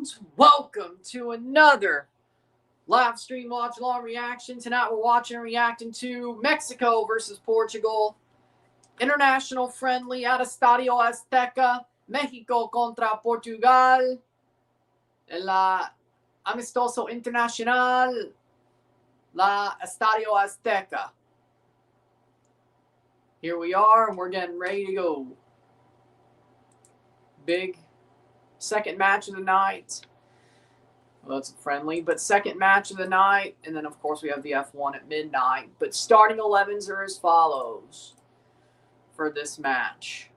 And welcome to another live stream watch along reaction. Tonight we're watching and reacting to Mexico versus Portugal. International friendly at Estadio Azteca. México contra Portugal. El amistoso internacional. La Estadio Azteca. Here we are, and we're getting ready to go. Big second match of the night. Well, it's friendly, but second match of the night. And then, of course, we have the F1 at midnight. But starting 11s are as follows for this match.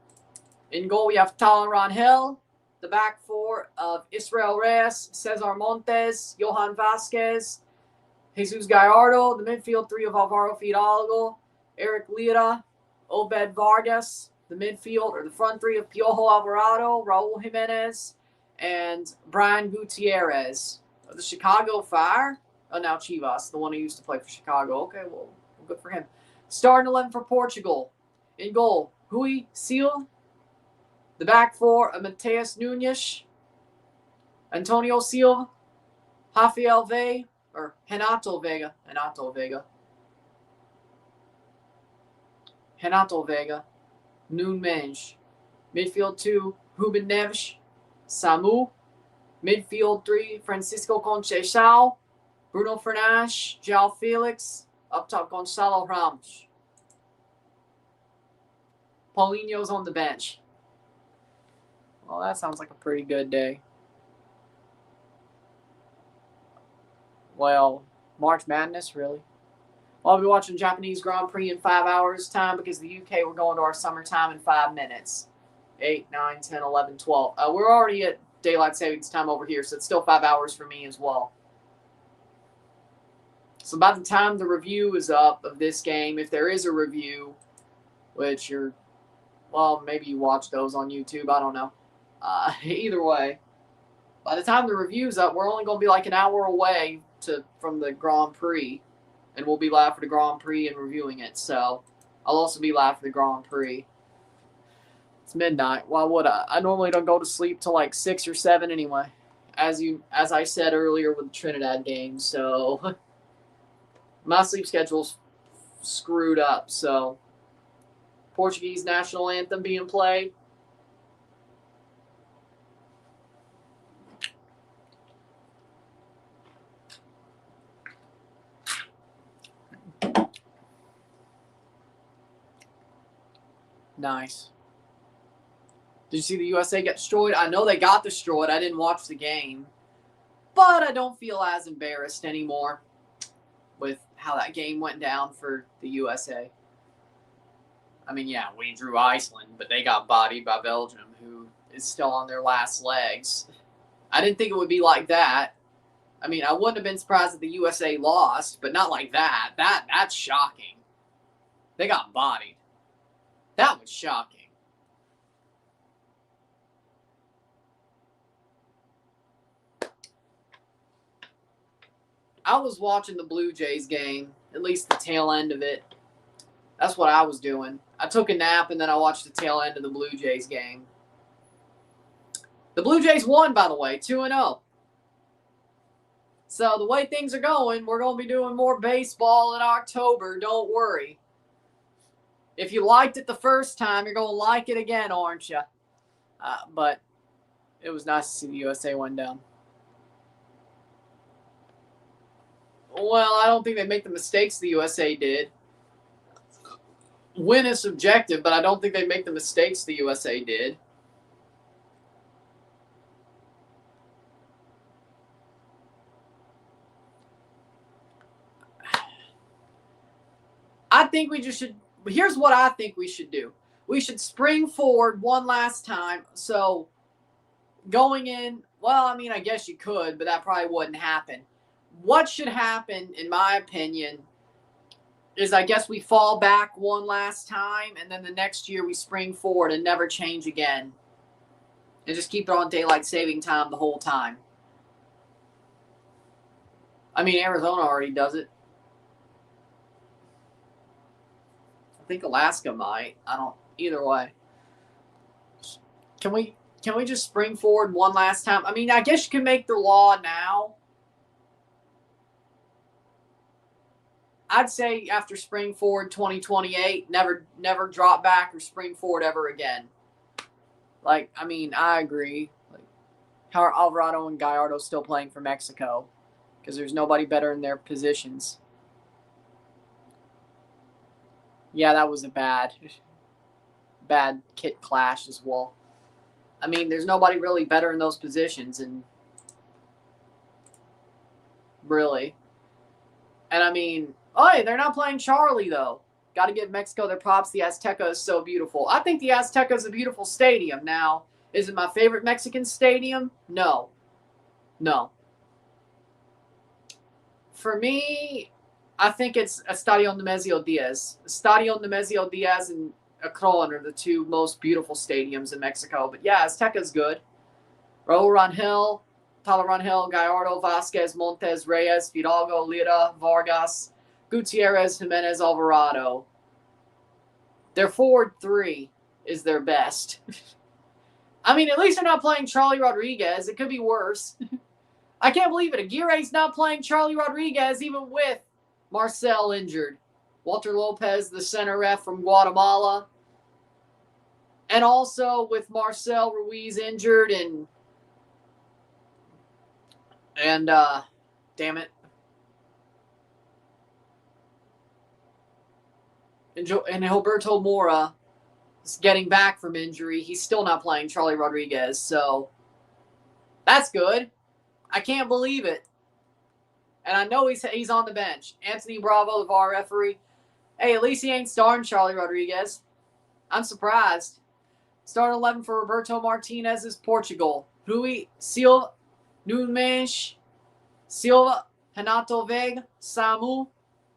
In goal, we have Tal Rangel. The back four of Israel Reyes, Cesar Montes, Johan Vasquez, Jesus Gallardo. The midfield three of Alvaro Fidalgo, Eric Lira, Obed Vargas. The midfield, or the front three of Piojo Alvarado, Raul Jimenez, and Brian Gutierrez. The Chicago Fire. Oh, now Chivas, the one who used to play for Chicago. Okay, well, good for him. Starting 11 for Portugal. In goal, Rui Seal. The back four of Mateus Nunes, Antonio Silva, Rafael Veiga, or Renato Veiga. Nuno Mendes. Midfield 2, Ruben Neves, Samu. Midfield 3, Francisco Conceição, Bruno Fernandes, João Felix. Up top, Gonçalo Ramos. Paulinho's on the bench. Well, that sounds like a pretty good day. Well, March Madness, really? Well, I'll be watching Japanese Grand Prix in 5 hours' time because the UK, we're going to our summertime in 5 minutes. 8, 9, 10, 11, 12. We're already at daylight savings time over here, so it's still 5 hours for me as well. So by the time the review is up of this game, if there is a review, which you're, well, maybe you watch those on YouTube, I don't know. Either way, by the time the review's up, we're only going to be like an hour away from the Grand Prix. And we'll be live for the Grand Prix and reviewing it. So I'll also be live for the Grand Prix. It's midnight. Why would I? I normally don't go to sleep till like 6 or 7 anyway. As I said earlier with the Trinidad game. So my sleep schedule's screwed up. So Portuguese national anthem being played. Nice. Did you see the USA get destroyed? I know they got destroyed. I didn't watch the game. But I don't feel as embarrassed anymore with how that game went down for the USA. I mean, yeah, we drew Iceland, but they got bodied by Belgium, who is still on their last legs. I didn't think it would be like that. I mean, I wouldn't have been surprised if the USA lost, but not like that. That's shocking. They got bodied. That was shocking. I was watching the Blue Jays game, at least the tail end of it. That's what I was doing. I took a nap and then I watched the tail end of the Blue Jays game. The Blue Jays won, by the way, 2-0. So the way things are going, we're going to be doing more baseball in October. Don't worry. If you liked it the first time, you're going to like it again, aren't you? But it was nice to see the USA win down. Well, I don't think they make the mistakes the USA did. Win is subjective, but I don't think they make the mistakes the USA did. I think we just should... Here's what I think we should do. We should spring forward one last time. So going in, well, I mean, I guess you could, but that probably wouldn't happen. What should happen, in my opinion, is I guess we fall back one last time, and then the next year we spring forward and never change again. And just keep it on daylight saving time the whole time. I mean, Arizona already does it. I think Alaska might. I don't. Either way. Can can we just spring forward one last time? I mean, I guess you can make the law now. I'd say after spring forward 2028, never drop back or spring forward ever again. Like, I mean, I agree. Like, how are Alvarado and Gallardo still playing for Mexico? Because there's nobody better in their positions. Yeah, that was a bad kit clash as well. I mean, there's nobody really better in those positions, and really. And I mean, oh, they're not playing Charlie, though. Got to give Mexico their props. The Azteca is so beautiful. I think the Azteca is a beautiful stadium. Now, is it my favorite Mexican stadium? No. No. For me, I think it's Estadio Nemesio Diaz. Estadio Nemesio Diaz and Akron are the two most beautiful stadiums in Mexico. But yeah, Azteca's good. Raul Rangel, Tala Rangel, Gallardo, Vasquez, Montes, Reyes, Fidalgo, Lira, Vargas, Gutierrez, Jimenez, Alvarado. Their forward three is their best. I mean, at least they're not playing Charlie Rodriguez. It could be worse. I can't believe it. Aguirre's not playing Charlie Rodriguez even with Marcel injured. Walter Lopez, the center ref from Guatemala. And also with Marcel Ruiz injured and damn it. And Gilberto Mora is getting back from injury. He's still not playing Charlie Rodriguez, so that's good. I can't believe it. And I know he's on the bench. Anthony Bravo, the VAR referee. Hey, at least he ain't starting Charlie Rodriguez. I'm surprised. Starting 11 for Roberto Martinez is Portugal. Rui Silva, Nunes, Silva, Renato Veiga, Samu,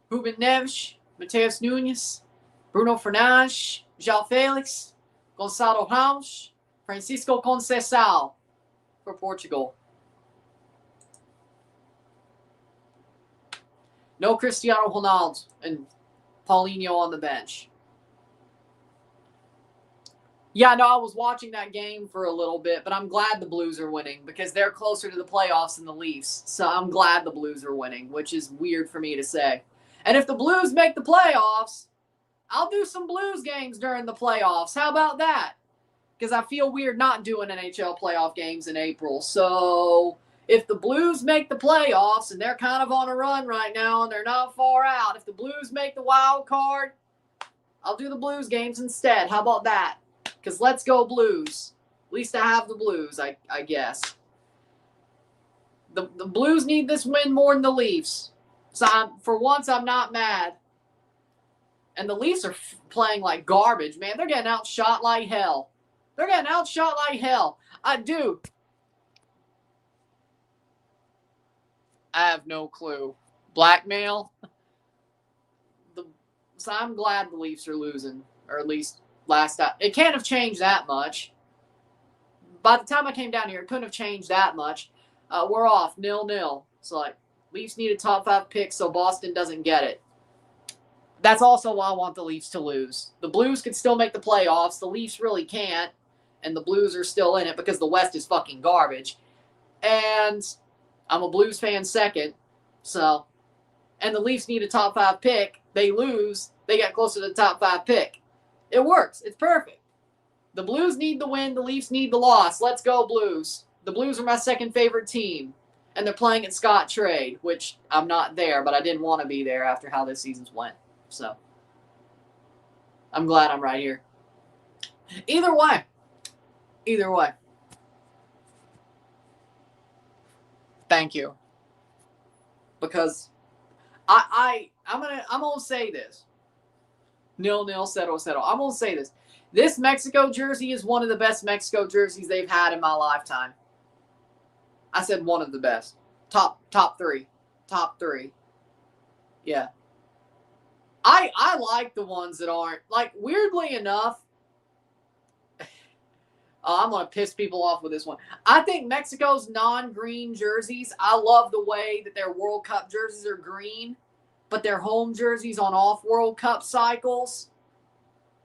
Ruben Neves, Mateus Nunes, Bruno Fernandes, João Felix, Gonçalo Ramos, Francisco Conceição for Portugal. No Cristiano Ronaldo and Paulinho on the bench. Yeah, no, I was watching that game for a little bit, but I'm glad the Blues are winning because they're closer to the playoffs than the Leafs. So I'm glad the Blues are winning, which is weird for me to say. And if the Blues make the playoffs, I'll do some Blues games during the playoffs. How about that? Because I feel weird not doing NHL playoff games in April. So if the Blues make the playoffs, and they're kind of on a run right now, and they're not far out, if the Blues make the wild card, I'll do the Blues games instead. How about that? Because let's go Blues. At least I have the Blues, I guess. The Blues need this win more than the Leafs. So for once, I'm not mad. And the Leafs are playing like garbage, man. They're getting outshot like hell. They're getting outshot like hell. Dude. I have no clue. Blackmail? So I'm glad the Leafs are losing. Or at least last time. It can't have changed that much. By the time I came down here, it couldn't have changed that much. We're off 0-0. So, like, Leafs need a top 5 pick so Boston doesn't get it. That's also why I want the Leafs to lose. The Blues could still make the playoffs. The Leafs really can't. And the Blues are still in it because the West is fucking garbage. And I'm a Blues fan second. So, and the Leafs need a top 5 pick. They lose. They get closer to the top 5 pick. It works. It's perfect. The Blues need the win. The Leafs need the loss. Let's go Blues. The Blues are my second favorite team. And they're playing at Scott Trade, which I'm not there, but I didn't want to be there after how this season's went. So, I'm glad I'm right here. Either way. Either way. Thank you. Because I'm gonna say this. 0-0, 0-0. I'm gonna say this. This Mexico jersey is one of the best Mexico jerseys they've had in my lifetime. I said one of the best. Top 3. Top 3. Yeah. I like the ones that aren't, like, weirdly enough, I'm going to piss people off with this one. I think Mexico's non-green jerseys, I love the way that their World Cup jerseys are green, but their home jerseys on off World Cup cycles,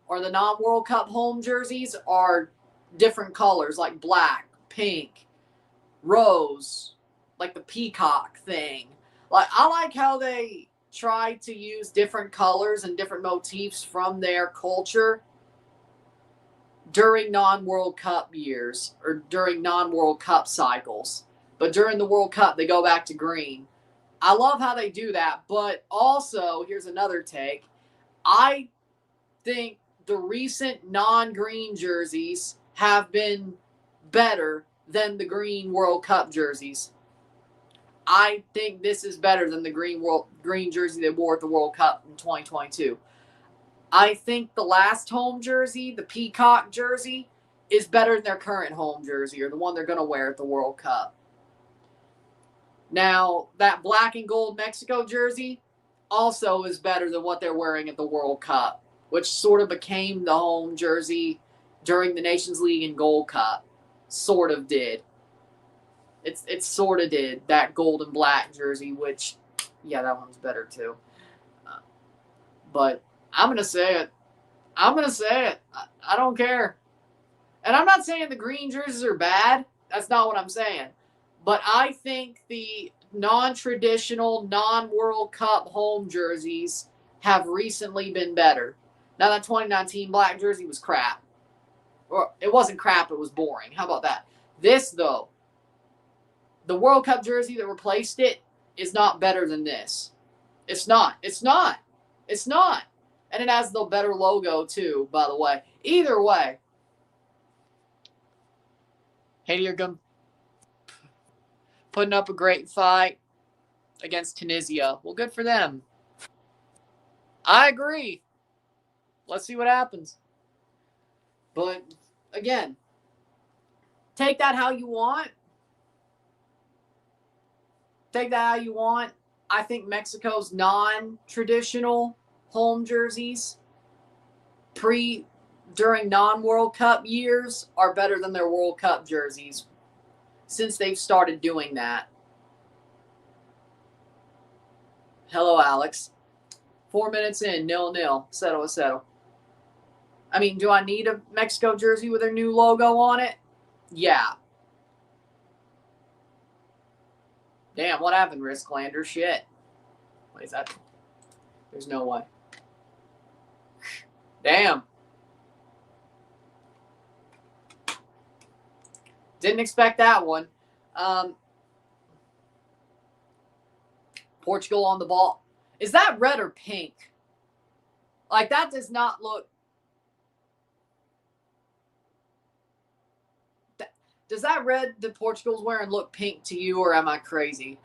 or the non-World Cup home jerseys, are different colors like black, pink, rose, like the peacock thing. Like, I like how they try to use different colors and different motifs from their culture during non-World Cup years or during non-World Cup cycles. But during the World Cup, they go back to green. I love how they do that, but also, here's another take. I think the recent non-green jerseys have been better than the green World Cup jerseys. I think this is better than the green jersey they wore at the World Cup in 2022. I think the last home jersey, the peacock jersey, is better than their current home jersey, or the one they're going to wear at the World Cup. Now, that black and gold Mexico jersey also is better than what they're wearing at the World Cup, which sort of became the home jersey during the Nations League and Gold Cup. Sort of did. It sort of did, that gold and black jersey, which, yeah, that one's better too. But I'm going to say it. I'm going to say it. I don't care. And I'm not saying the green jerseys are bad. That's not what I'm saying. But I think the non-traditional, non-World Cup home jerseys have recently been better. Now, that 2019 black jersey was crap. Or it wasn't crap, it was boring. How about that? This, though, the World Cup jersey that replaced it is not better than this. It's not. It's not. It's not. And it has the better logo, too, by the way. Either way. Haiti are going putting up a great fight against Tunisia. Well, good for them. I agree. Let's see what happens. But, again, take that how you want. Take that how you want. I think Mexico's non-traditional home jerseys during non-World Cup years are better than their World Cup jerseys since they've started doing that. Hello, Alex. 4 minutes in, 0-0. Settle. I mean, do I need a Mexico jersey with their new logo on it? Yeah. Damn, what happened, Risklander? Shit. What is that? There's no way. Damn. Didn't expect that one. Portugal on the ball. Is that red or pink? Like, that does not look... Does that red that Portugal's wearing look pink to you, or am I crazy?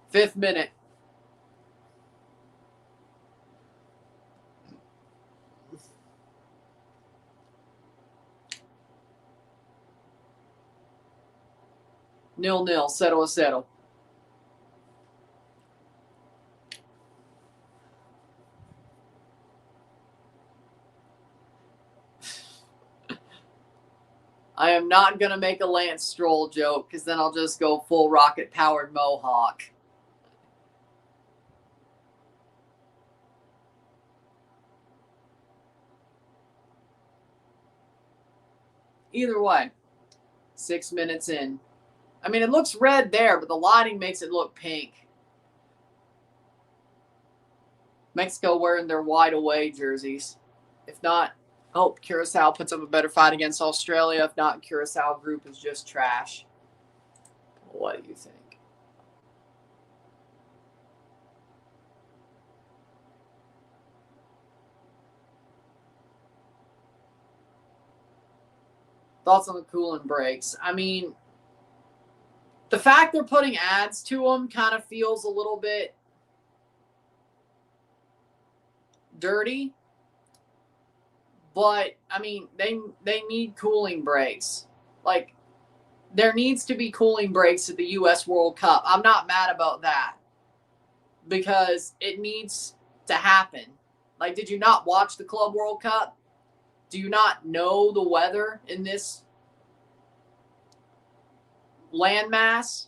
Fifth minute. Nil. Settle. I am not going to make a Lance Stroll joke because then I'll just go full rocket-powered Mohawk. Either way, 6 minutes in. I mean, it looks red there, but the lighting makes it look pink. Mexico wearing their wide away jerseys. If not, hope Curacao puts up a better fight against Australia. If not, Curacao group is just trash. What do you think? Thoughts on the cooling breaks? I mean, the fact they're putting ads to them kind of feels a little bit dirty. But, I mean, they need cooling breaks. Like, there needs to be cooling breaks at the U.S. World Cup. I'm not mad about that because it needs to happen. Like, did you not watch the Club World Cup? Do you not know the weather in this landmass?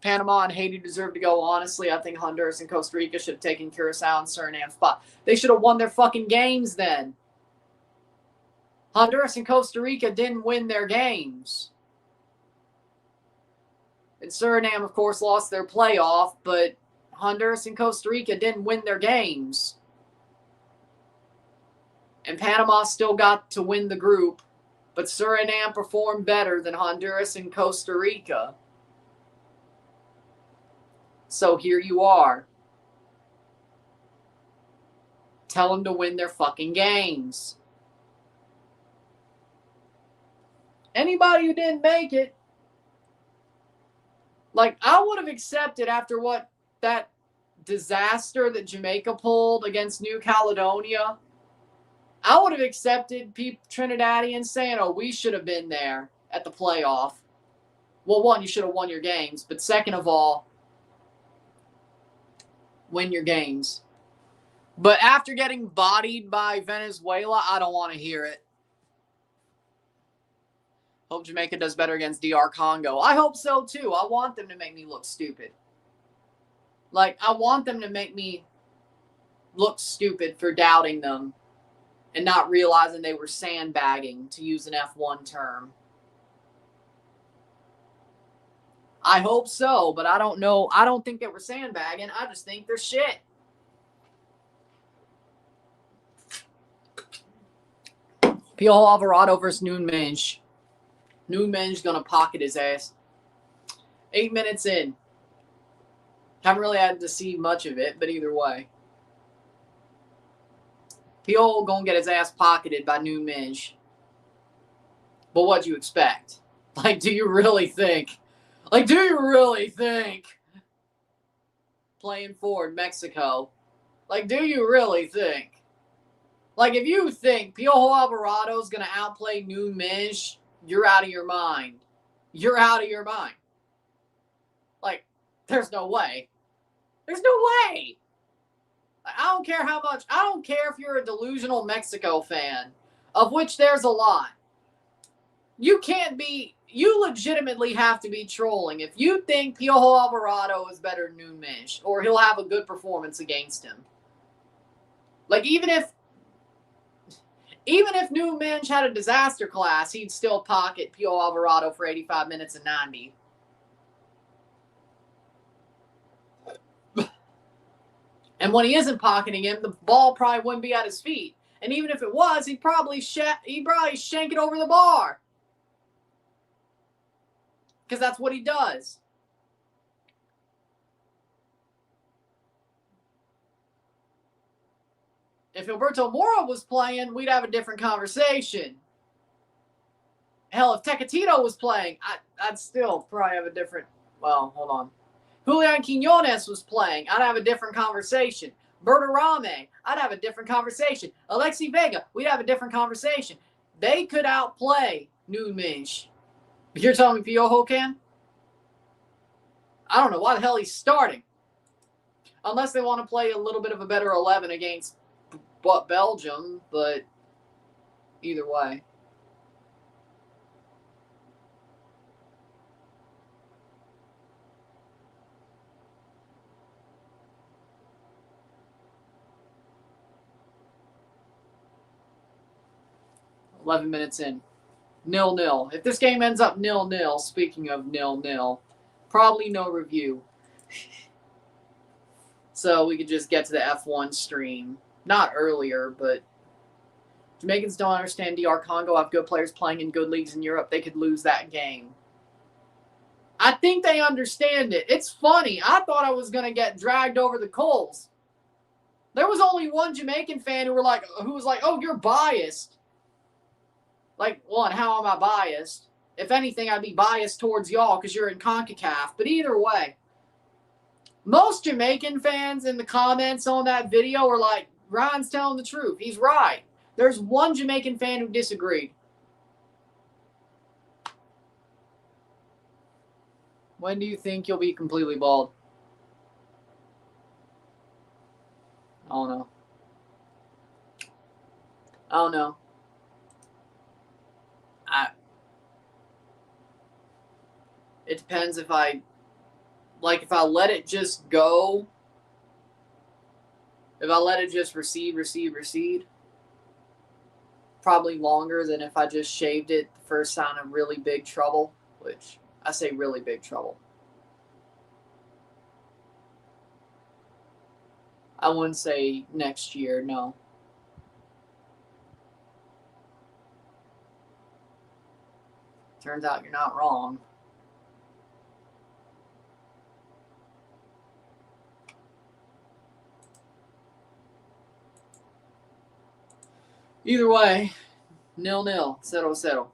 Panama and Haiti deserve to go. Honestly, I think Honduras and Costa Rica should have taken Curacao and Suriname's spot. They should have won their fucking games then. Honduras and Costa Rica didn't win their games. And Suriname, of course, lost their playoff, but Honduras and Costa Rica didn't win their games. And Panama still got to win the group, but Suriname performed better than Honduras and Costa Rica. So here you are. Tell them to win their fucking games. Anybody who didn't make it, like, I would have accepted after what that disaster that Jamaica pulled against New Caledonia, I would have accepted Trinidadians saying, oh, we should have been there at the playoff. Well, one, you should have won your games. But second of all, win your games. But after getting bodied by Venezuela, I don't want to hear it. Hope Jamaica does better against DR Congo. I hope so, too. I want them to make me look stupid. Like, I want them to make me look stupid for doubting them and not realizing they were sandbagging, to use an F1 term. I hope so, but I don't know. I don't think they were sandbagging. I just think they're shit. Piojo Alvarado versus Nunes. Nunes going to pocket his ass. 8 minutes in. Haven't really had to see much of it, but either way. Piojo going to get his ass pocketed by Nunes. But what do you expect? Like, do you really think? Like, do you really think? Playing forward, Mexico. Like, do you really think? Like, if you think Piojo Alvarado's going to outplay Nunes, you're out of your mind. You're out of your mind. Like, there's no way. There's no way. I don't care how much. I don't care if you're a delusional Mexico fan, of which there's a lot. You can't be. You legitimately have to be trolling if you think Piojo Alvarado is better than Nunes, or he'll have a good performance against him. Like, even if Nunes had a disaster class, he'd still pocket Piojo Alvarado for 85 minutes and 90. And when he isn't pocketing him, the ball probably wouldn't be at his feet. And even if it was, he'd probably shank it over the bar. Because that's what he does. If Alberto Mora was playing, we'd have a different conversation. Hell, if Tecatito was playing, I'd still probably have a different... Well, hold on. Julian Quinones was playing, I'd have a different conversation. Bertarame, I'd have a different conversation. Alexi Vega, we'd have a different conversation. They could outplay Nunes. You're telling me Piojo can? I don't know why the hell he's starting. Unless they want to play a little bit of a better 11 against Belgium, but either way. $11 minutes in. 0-0. If this game ends up 0-0, speaking of 0-0, probably no review. So we could just get to the F1 stream. Not earlier, but Jamaicans don't understand DR Congo have good players playing in good leagues in Europe. They could lose that game. I think they understand it. It's funny. I thought I was going to get dragged over the coals. There was only one Jamaican fan who was like, oh, you're biased. Like, one, how am I biased? If anything, I'd be biased towards y'all because you're in CONCACAF. But either way, most Jamaican fans in the comments on that video were like, Ryan's telling the truth. He's right. There's one Jamaican fan who disagreed. When do you think you'll be completely bald? I don't know. I don't know. It depends if I like if I let it just go, if I let it just recede, probably longer than if I just shaved it the first time in really big trouble, which I say really big trouble. I wouldn't say next year, no. Turns out you're not wrong. Either way, 0-0, 0-0.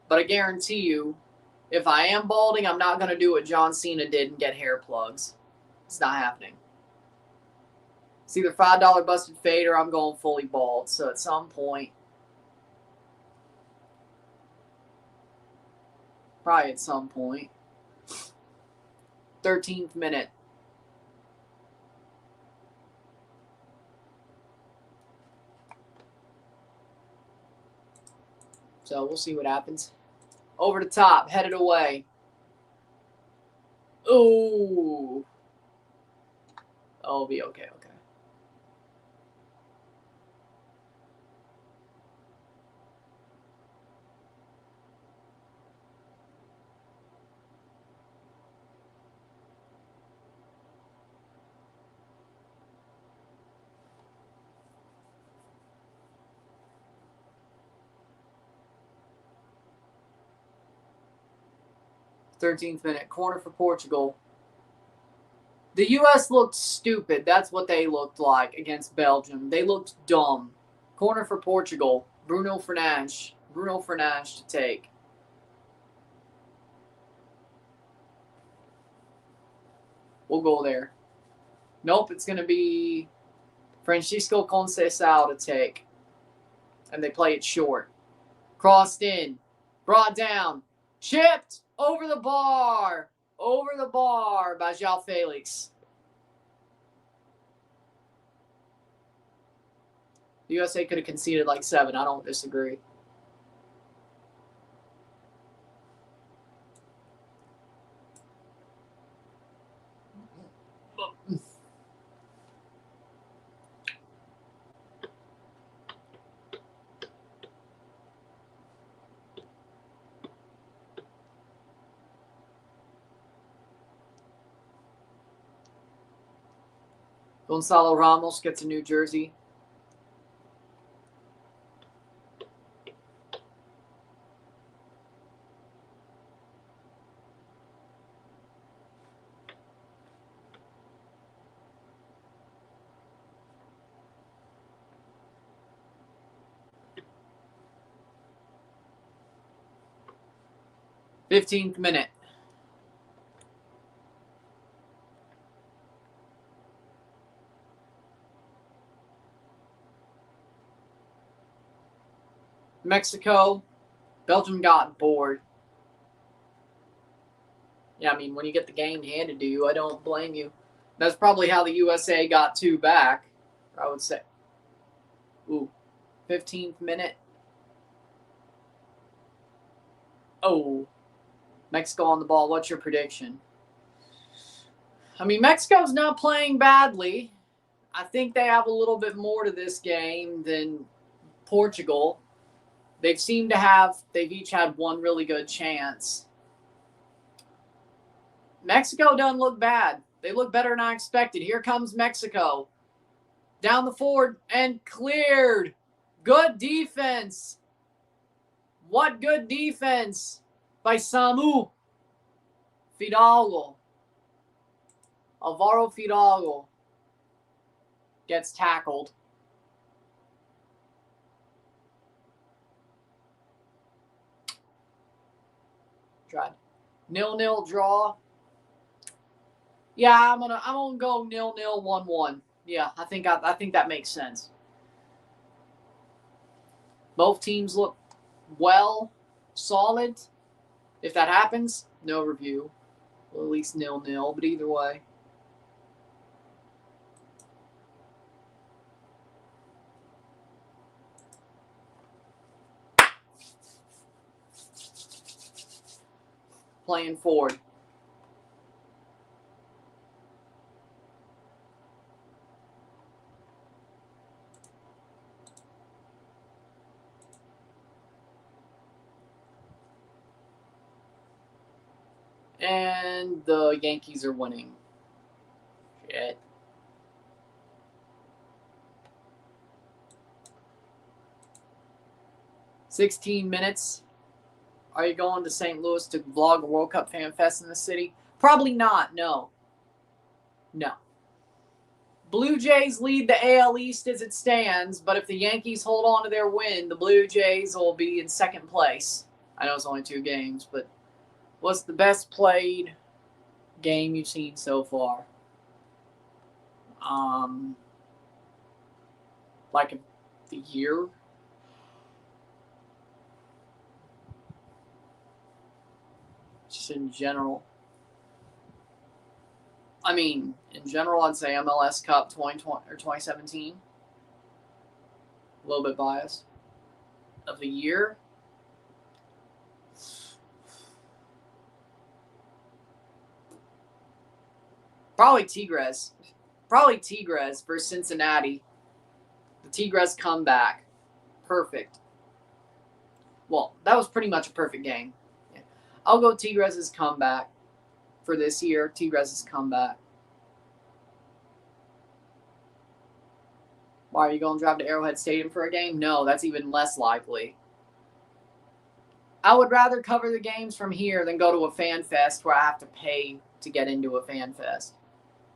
But I guarantee you, if I am balding, I'm not going to do what John Cena did and get hair plugs. It's not happening. It's either $5 busted fade or I'm going fully bald. So at some point, probably at some point, 13th minute. So we'll see what happens. Over the top, headed away. Ooh. Oh, it'll be okay, okay. '13th minute, corner for Portugal. The U.S. looked stupid. That's what they looked like against Belgium. They looked dumb. Corner for Portugal. Bruno Fernandes. Bruno Fernandes to take. We'll go there. Nope, it's going to be Francisco Conceição to take. And they play it short. Crossed in. Brought down. Chipped over the bar. Over the bar by João Felix. The USA could have conceded like 7. I don't disagree. Gonzalo Ramos gets a new jersey. '15th minute. Mexico. Belgium got bored. Yeah, I mean, when you get the game handed to you, I don't blame you. That's probably how the USA got 2 back, I would say. Ooh, 15th minute. Oh, Mexico on the ball. What's your prediction? I mean, Mexico's not playing badly. I think they have a little bit more to this game than Portugal. They've each had one really good chance. Mexico doesn't look bad. They look better than I expected. Here comes Mexico. Down the forward and cleared. Good defense. What good defense by Samu Fidalgo. Alvaro Fidalgo gets tackled. Tried. 0-0 draw. Yeah, I'm gonna go 0-0, 1-1. Yeah, I think that makes sense. Both teams look well, solid. If that happens, no review. Well, at least 0-0, but either way. playing forward. And the Yankees are winning. Shit. "16 minutes. Are you going to St. Louis to vlog a World Cup Fan Fest in the city?" Probably not, no. No. Blue Jays lead the AL East as it stands, but if the Yankees hold on to their win, the Blue Jays will be in second place. I know it's only 2 games, but what's the best played game you've seen so far? Like the year? Just in general. I mean, in general, I'd say MLS Cup 2020 or 2017. A little bit biased. Of the year? Probably Tigres. Probably Tigres versus Cincinnati. The Tigres comeback. Perfect. Well, that was pretty much a perfect game. Yeah. I'll go Tigres' comeback for this year. Tigres' comeback. Why, are you going to drive to Arrowhead Stadium for a game? No, that's even less likely. I would rather cover the games from here than go to a fan fest where I have to pay to get into a fan fest.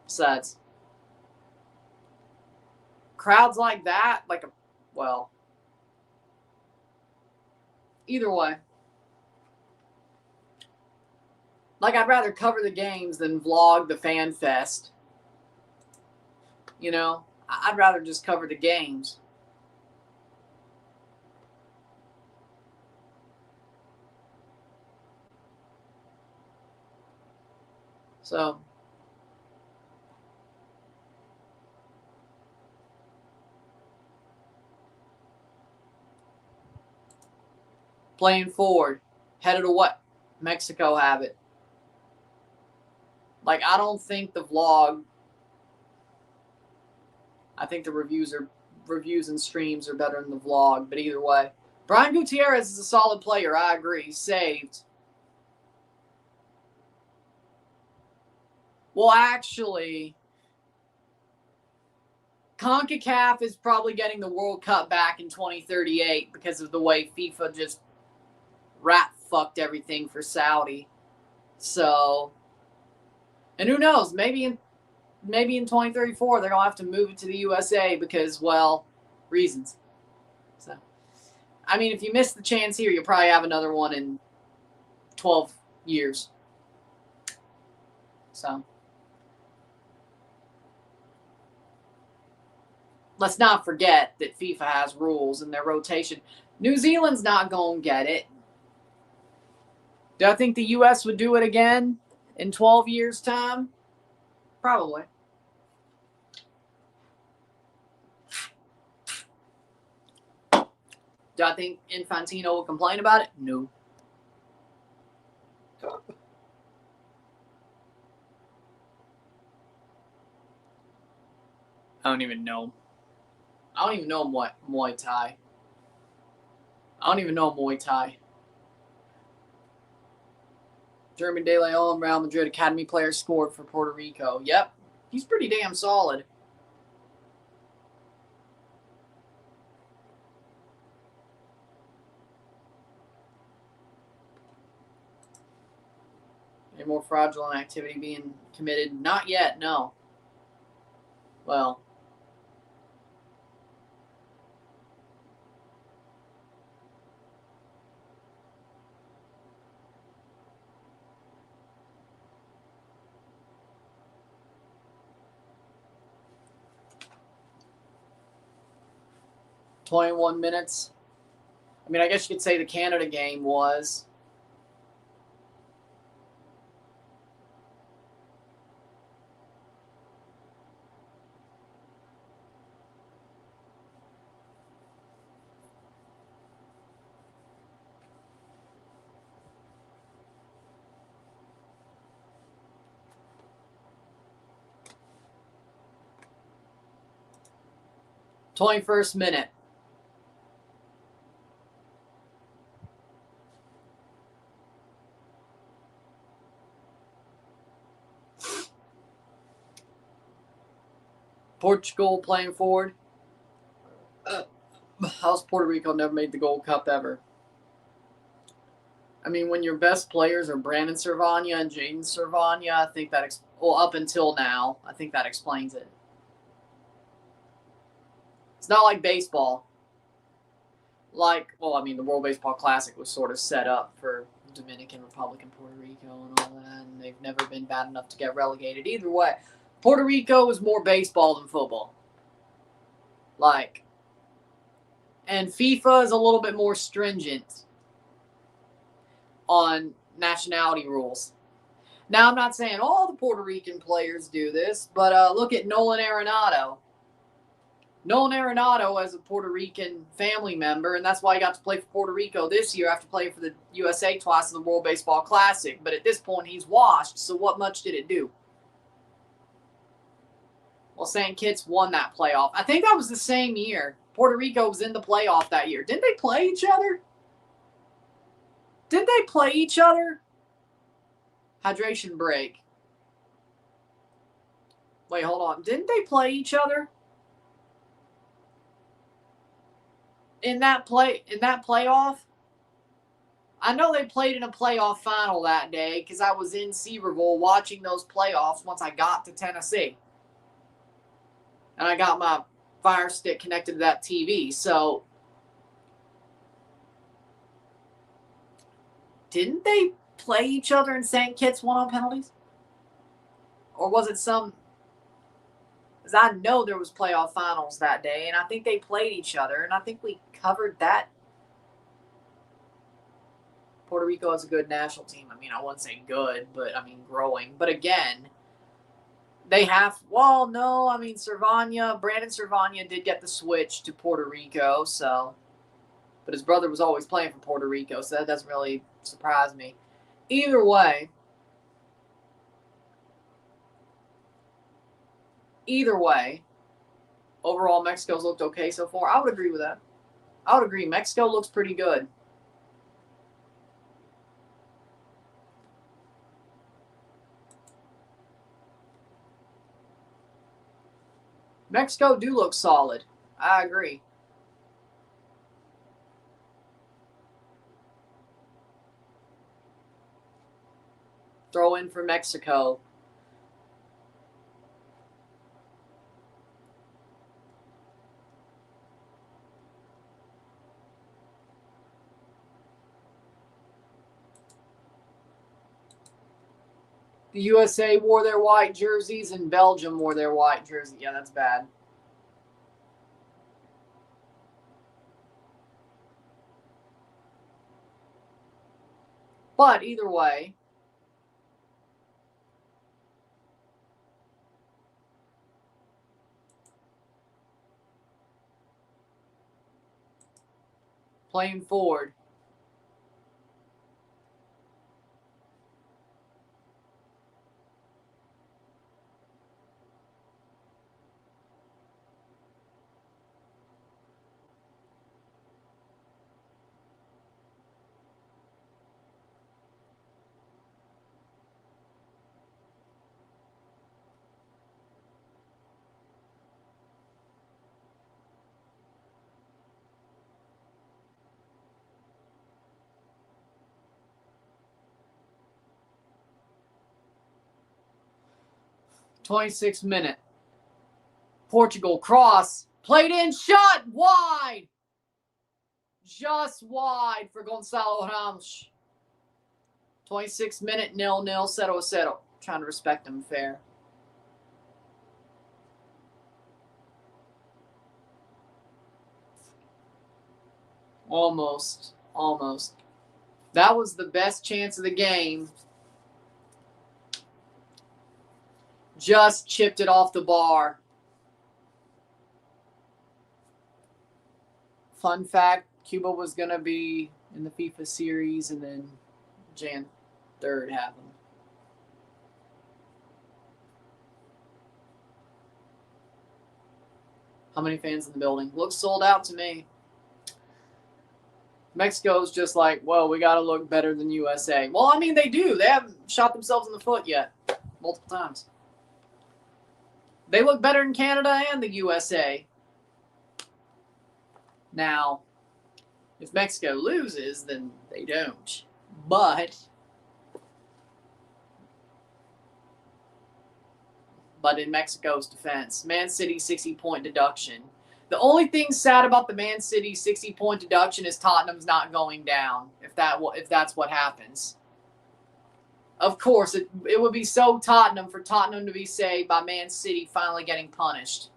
Besides, crowds like that, either way. I'd rather cover the games than vlog the fan fest. You know, I'd rather just cover the games. So, playing forward. Headed to what? Mexico have it. I don't think the vlog. I think the reviews and streams are better than the vlog, but either way. Brian Gutierrez is a solid player, I agree. Saved. Well, actually, CONCACAF is probably getting the World Cup back in 2038 because of the way FIFA just rat-fucked everything for Saudi. So, and who knows, maybe in 2034 they're going to have to move it to the USA because, well, reasons. So, I mean, if you miss the chance here, you'll probably have another one in 12 years. So, let's not forget that FIFA has rules in their rotation. New Zealand's not going to get it. Do I think the U.S. would do it again in 12 years' time? Probably. Do I think Infantino will complain about it? No. I don't even know. I don't even know Muay Thai. I don't even know Muay Thai. Jeremy De Leon, Real Madrid Academy player, scored for Puerto Rico. Yep. He's pretty damn solid. Any more fraudulent activity being committed? Not yet, no. Well, "21 minutes. I mean, I guess you could say the Canada game was. 21st minute. Portugal playing forward. How's Puerto Rico never made the Gold Cup ever? I mean, when your best players are Brandon Cervania and Jaden Cervania, I think that, up until now, I think that explains it. It's not like baseball. The World Baseball Classic was sort of set up for Dominican Republic and Puerto Rico and all that, and they've never been bad enough to get relegated. Either way, Puerto Rico is more baseball than football. And FIFA is a little bit more stringent on nationality rules. Now, I'm not saying all the Puerto Rican players do this, but look at Nolan Arenado. Nolan Arenado has a Puerto Rican family member, and that's why he got to play for Puerto Rico this year after playing for the USA twice in the World Baseball Classic. But at this point, he's washed, so what much did it do? Well, St. Kitts won that playoff. I think that was the same year. Puerto Rico was in the playoff that year. Didn't they play each other? Hydration break. Wait, hold on. Didn't they play each other? In that playoff? I know they played in a playoff final that day because I was in Seaverville watching those playoffs once I got to Tennessee. And I got my Fire Stick connected to that TV. So, didn't they play each other and St. Kitts won on penalties? Or was it some... Because I know there was playoff finals that day, and I think they played each other, and I think we covered that. Puerto Rico is a good national team. I mean, I wouldn't say good, but, I mean, growing. But again, they have... Well, no, I mean, Brandon Cervania did get the switch to Puerto Rico, so... But his brother was always playing for Puerto Rico, so that doesn't really surprise me. Either way, overall, Mexico's looked okay so far. I would agree with that. I would agree. Mexico looks pretty good. Mexico do look solid. I agree. Throw in for Mexico. The USA wore their white jerseys and Belgium wore their white jerseys. Yeah, that's bad. But either way, playing forward. '26 minute. Portugal cross. Played in, shot wide. Just wide for Gonzalo Ramos. 26 minute, 0-0, 0-0. Trying to respect him fair. Almost. That was the best chance of the game. Just chipped it off the bar. Fun fact, Cuba was going to be in the FIFA series, and then Jan 3rd happened. How many fans in the building? Looks sold out to me. Mexico's just like, well, we got to look better than USA. Well, I mean, they do. They haven't shot themselves in the foot yet. Multiple times. They look better than Canada and the USA. Now, if Mexico loses, then they don't. But in Mexico's defense, Man City 60-point deduction. The only thing sad about the Man City 60-point deduction is Tottenham's not going down, if that's what happens. Of course, it would be so Tottenham for Tottenham to be saved by Man City finally getting punished.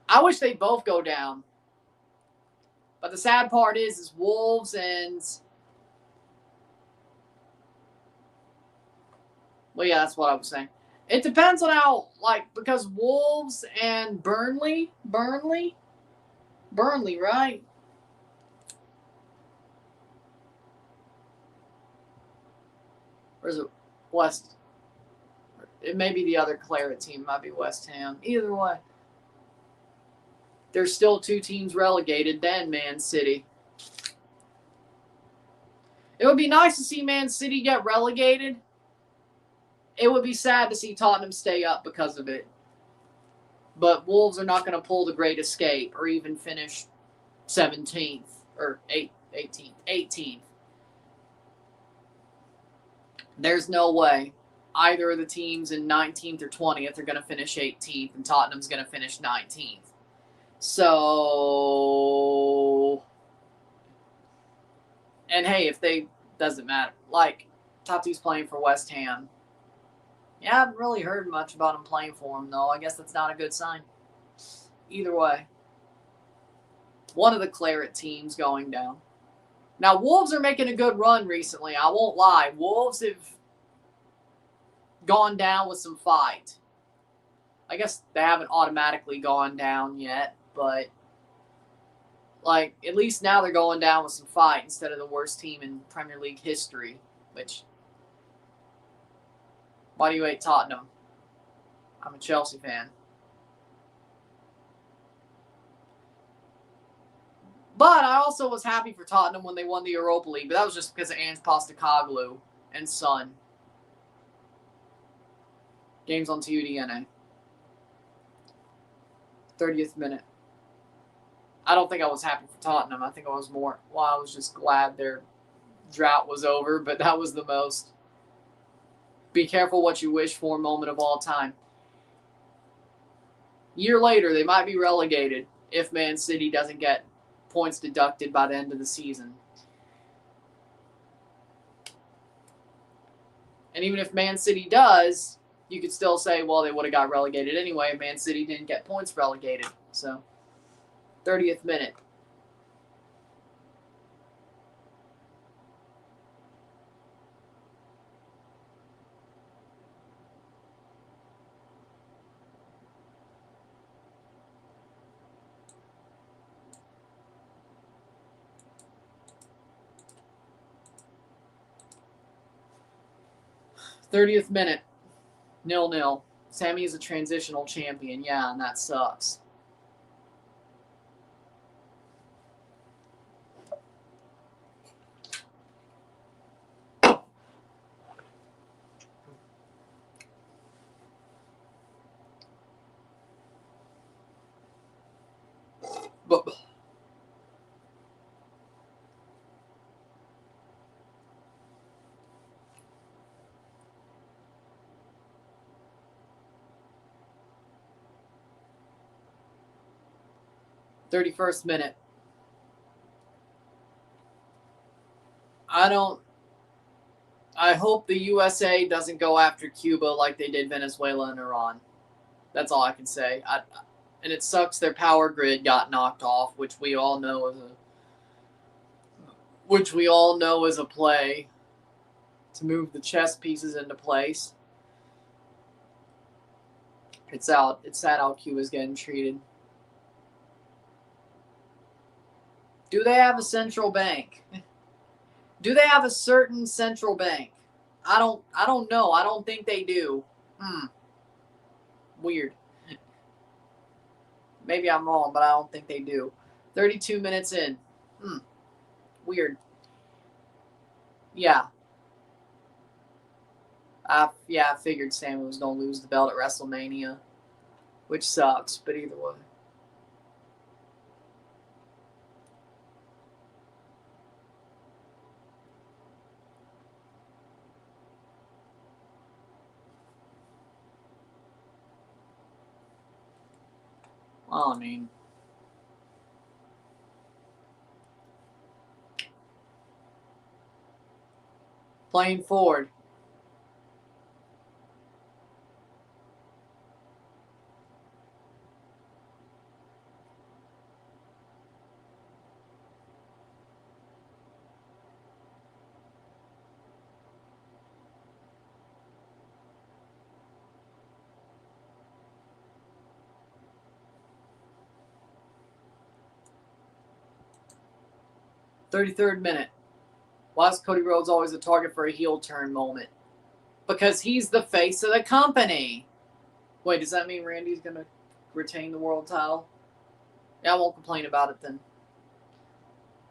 I wish they both go down. But the sad part is Wolves and... Well, yeah, that's what I was saying. It depends on how, because Wolves and Burnley, right? Or is it West? It may be the other Claret team. It might be West Ham. Either way. There's still 2 teams relegated, then Man City. It would be nice to see Man City get relegated. It would be sad to see Tottenham stay up because of it. But Wolves are not going to pull the Great Escape or even finish 17th or 18th. There's no way either of the teams in 19th or 20th are going to finish 18th and Tottenham's going to finish 19th. So, and hey, doesn't matter. Tatu's playing for West Ham. Yeah, I haven't really heard much about him playing for him, though. I guess that's not a good sign. Either way. One of the Claret teams going down. Now, Wolves are making a good run recently. I won't lie. Wolves have gone down with some fight. I guess they haven't automatically gone down yet, but at least now they're going down with some fight instead of the worst team in Premier League history, which... Why do you hate Tottenham? I'm a Chelsea fan. But I also was happy for Tottenham when they won the Europa League, but that was just because of Ange Postecoglou and Son. Game's on TUDNA. 30th minute. I don't think I was happy for Tottenham. I think I was I was just glad their drought was over, but that was the most be careful what you wish for moment of all time. Year later, they might be relegated if Man City doesn't get points deducted by the end of the season. And even if Man City does, you could still say, well, they would have got relegated anyway. Man City didn't get points relegated. So, 30th minute. Thirtieth minute. 0-0. Sammy is a transitional champion. Yeah, and that sucks. But 31st minute. I hope the USA doesn't go after Cuba like they did Venezuela and Iran. That's all I can say. And it sucks their power grid got knocked off, which we all know is a play to move the chess pieces into place. It's sad how Cuba's getting treated. Do they have a central bank? Do they have a certain central bank? I don't know. I don't think they do. Weird. Maybe I'm wrong, but I don't think they do. 32 minutes in. Weird. Yeah. I figured Sammy was going to lose the belt at WrestleMania, which sucks, but either way. Well, I mean, playing forward. "33rd minute. Why is Cody Rhodes always a target for a heel turn moment? Because he's the face of the company." Wait, does that mean Randy's going to retain the world title? Yeah, I won't complain about it then.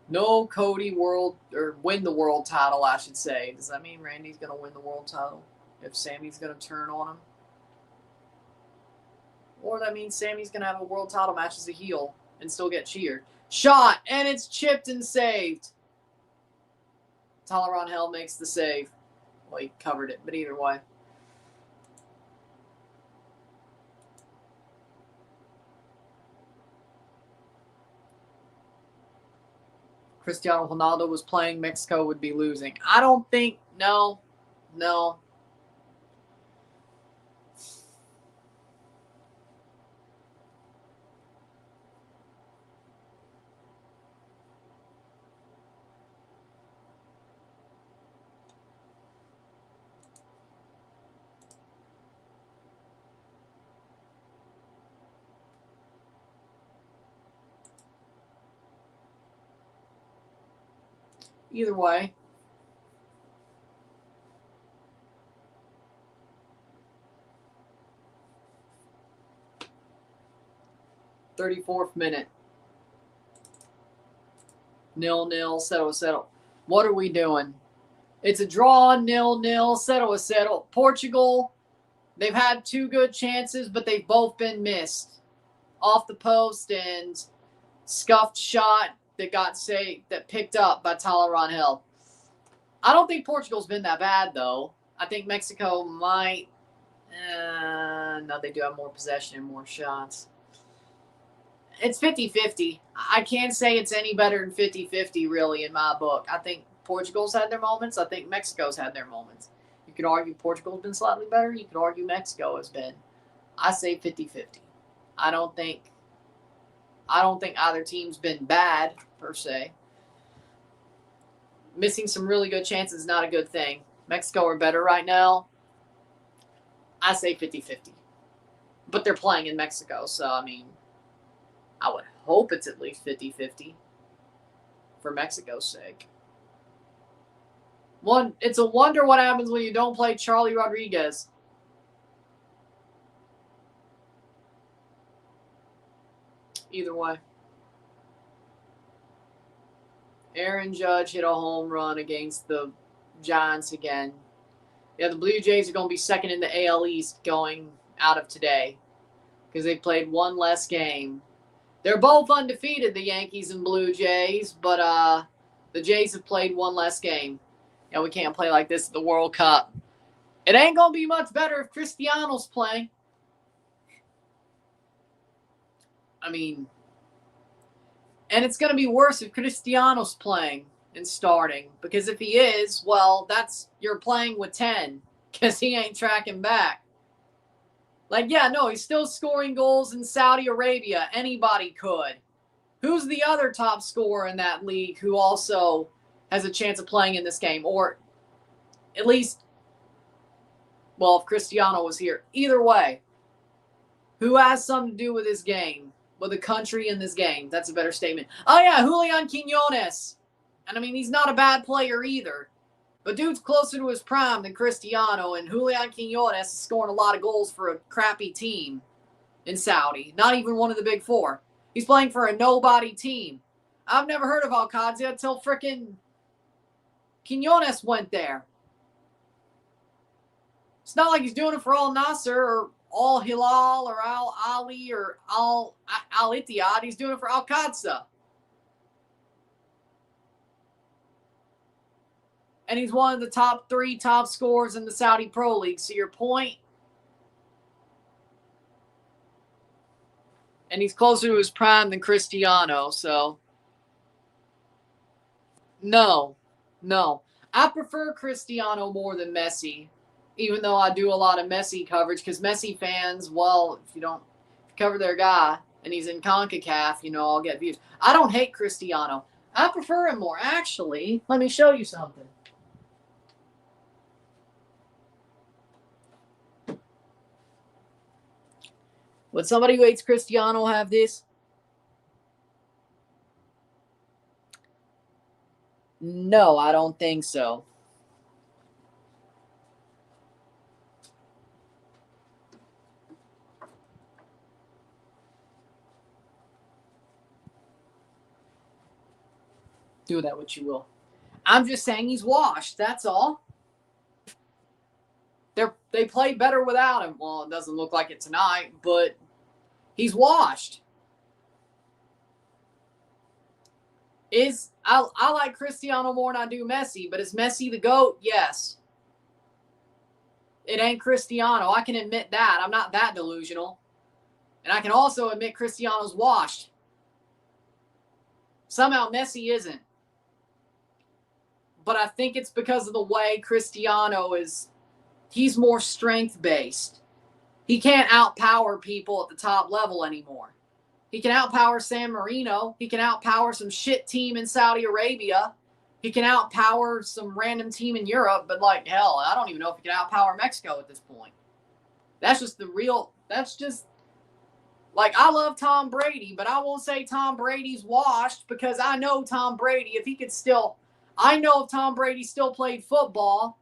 No Cody win the world title, I should say. Does that mean Randy's going to win the world title if Sammy's going to turn on him? Or that means Sammy's going to have a world title match as a heel and still get cheered. Shot, and it's chipped and saved. Tyler Hell makes the save. Well, he covered it, but either way. Cristiano Ronaldo was playing, Mexico would be losing. I don't think, no. Either way. "34th minute. 0-0, settle. What are we doing? It's a draw, 0-0, settle. Portugal, they've had 2 good chances, but they've both been missed. Off the post and scuffed shot that picked up by Tyler Hell. I don't think Portugal's been that bad, though. I think Mexico might. No, they do have more possession and more shots. It's 50-50. I can't say it's any better than 50-50, really, in my book. I think Portugal's had their moments. I think Mexico's had their moments. You could argue Portugal's been slightly better. You could argue Mexico has been. I say 50-50. I don't think either team's been bad, per se. Missing some really good chances is not a good thing. Mexico are better right now. I say 50-50. But they're playing in Mexico, so, I mean, I would hope it's at least 50-50 for Mexico's sake. It's a wonder what happens when you don't play Charlie Rodriguez. Either way. Aaron Judge hit a home run against the Giants again. Yeah, the Blue Jays are going to be second in the AL East going out of today because they played one less game. They're both undefeated, the Yankees and Blue Jays, but the Jays have played one less game. Yeah, we can't play like this at the World Cup. It ain't going to be much better if Cristiano's playing. I mean, and it's going to be worse if Cristiano's playing and starting. Because if he is, well, you're playing with 10 because he ain't tracking back. Like, yeah, no, he's still scoring goals in Saudi Arabia. Anybody could. Who's the other top scorer in that league who also has a chance of playing in this game? Or at least, well, if Cristiano was here. Either way, who has something to do with this game? With the country in this game? That's a better statement. Oh, yeah, Julian Quinones. And, I mean, he's not a bad player either. But dude's closer to his prime than Cristiano, and Julian Quinones is scoring a lot of goals for a crappy team in Saudi. Not even one of the big four. He's playing for a nobody team. I've never heard of Al-Qadsia until frickin' Quinones went there. It's not like he's doing it for Al Nasser or Al Hilal or Al Ali or Al Ittihad. He's doing it for Al-Qadsia. And he's one of the top 3 top scorers in the Saudi Pro League. So your point? And he's closer to his prime than Cristiano. So, no. I prefer Cristiano more than Messi, even though I do a lot of Messi coverage. Because Messi fans, well, if you cover their guy and he's in CONCACAF, I'll get views. I don't hate Cristiano. I prefer him more. Actually, let me show you something. Would somebody who hates Cristiano have this? No, I don't think so. Do that what you will. I'm just saying he's washed. That's all. They play better without him. Well, it doesn't look like it tonight, but he's washed. I like Cristiano more than I do Messi, but is Messi the GOAT? Yes. It ain't Cristiano. I can admit that. I'm not that delusional. And I can also admit Cristiano's washed. Somehow Messi isn't. But I think it's because of the way Cristiano is. He's more strength-based. He can't outpower people at the top level anymore. He can outpower San Marino. He can outpower some shit team in Saudi Arabia. He can outpower some random team in Europe. But, hell, I don't even know if he can outpower Mexico at this point. That's just I love Tom Brady, but I won't say Tom Brady's washed because I know Tom Brady, I know if Tom Brady still played football,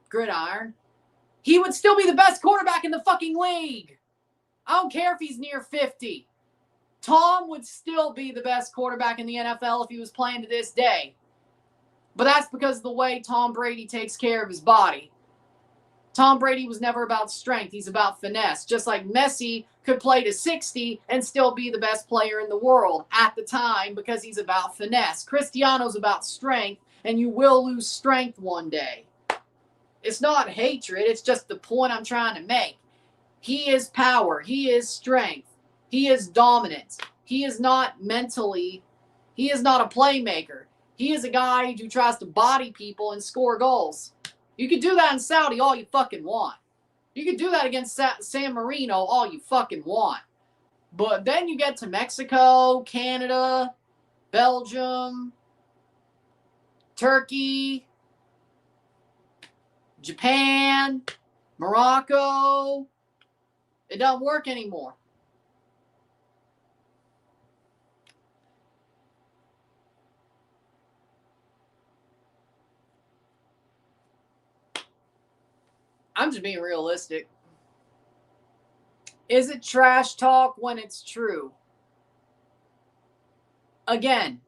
gridiron, he would still be the best quarterback in the fucking league. I don't care if he's near 50. Tom would still be the best quarterback in the NFL if he was playing to this day. But that's because of the way Tom Brady takes care of his body. Tom Brady was never about strength. He's about finesse. Just like Messi could play to 60 and still be the best player in the world at the time because he's about finesse. Cristiano's about strength, and you will lose strength one day. It's not hatred. It's just the point I'm trying to make. He is power. He is strength. He is dominance. He is not a playmaker. He is a guy who tries to body people and score goals. You could do that in Saudi all you fucking want. You could do that against San Marino all you fucking want. But then you get to Mexico, Canada, Belgium, Turkey, Japan, Morocco. It doesn't work anymore. I'm just being realistic. Is it trash talk when it's true? Again,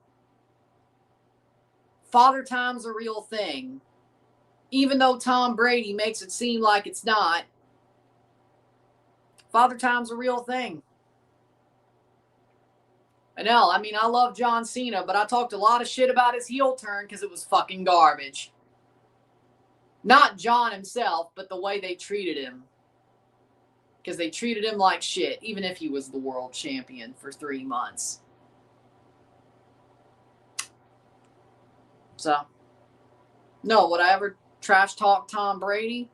Father Time's a real thing. Even though Tom Brady makes it seem like it's not, Father Time's a real thing. And hell, I love John Cena, but I talked a lot of shit about his heel turn because it was fucking garbage. Not John himself, but the way they treated him. Because they treated him like shit, even if he was the world champion for 3 months. So, no, would I ever trash talk Tom Brady?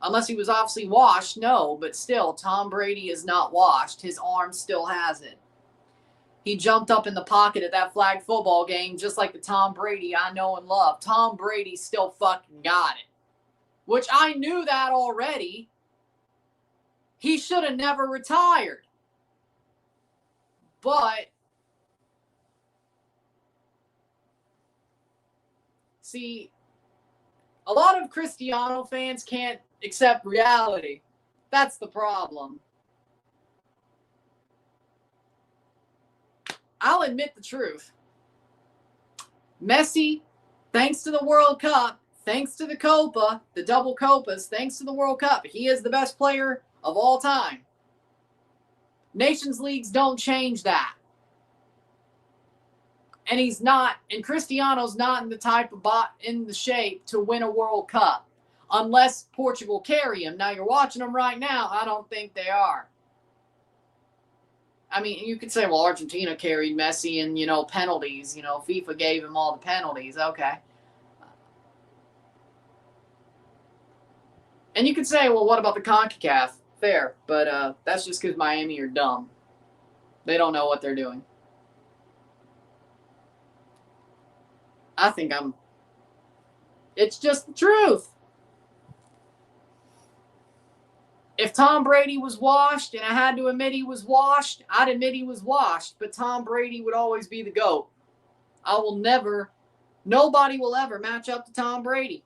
Unless he was obviously washed, no. But still, Tom Brady is not washed. His arm still has it. He jumped up in the pocket at that flag football game just like the Tom Brady I know and love. Tom Brady still fucking got it. Which I knew that already. He should have never retired. But, see, A lot of Cristiano fans can't accept reality. That's the problem. I'll admit the truth. Messi, thanks to the World Cup, thanks to the Copa, the double Copas, thanks to the World Cup, he is the best player of all time. Nations Leagues don't change that. And he's not, and Cristiano's not in the type of in the shape to win a World Cup unless Portugal carry him. Now you're watching them right now. I don't think they are. I mean, you could say, well, Argentina carried Messi in, penalties. FIFA gave him all the penalties. Okay. And you could say, well, what about the CONCACAF? Fair. But that's just because Miami are dumb. They don't know what they're doing. I think it's just the truth. If Tom Brady was washed, and I had to admit he was washed, I'd admit he was washed. But Tom Brady would always be the GOAT. Nobody will ever match up to Tom Brady.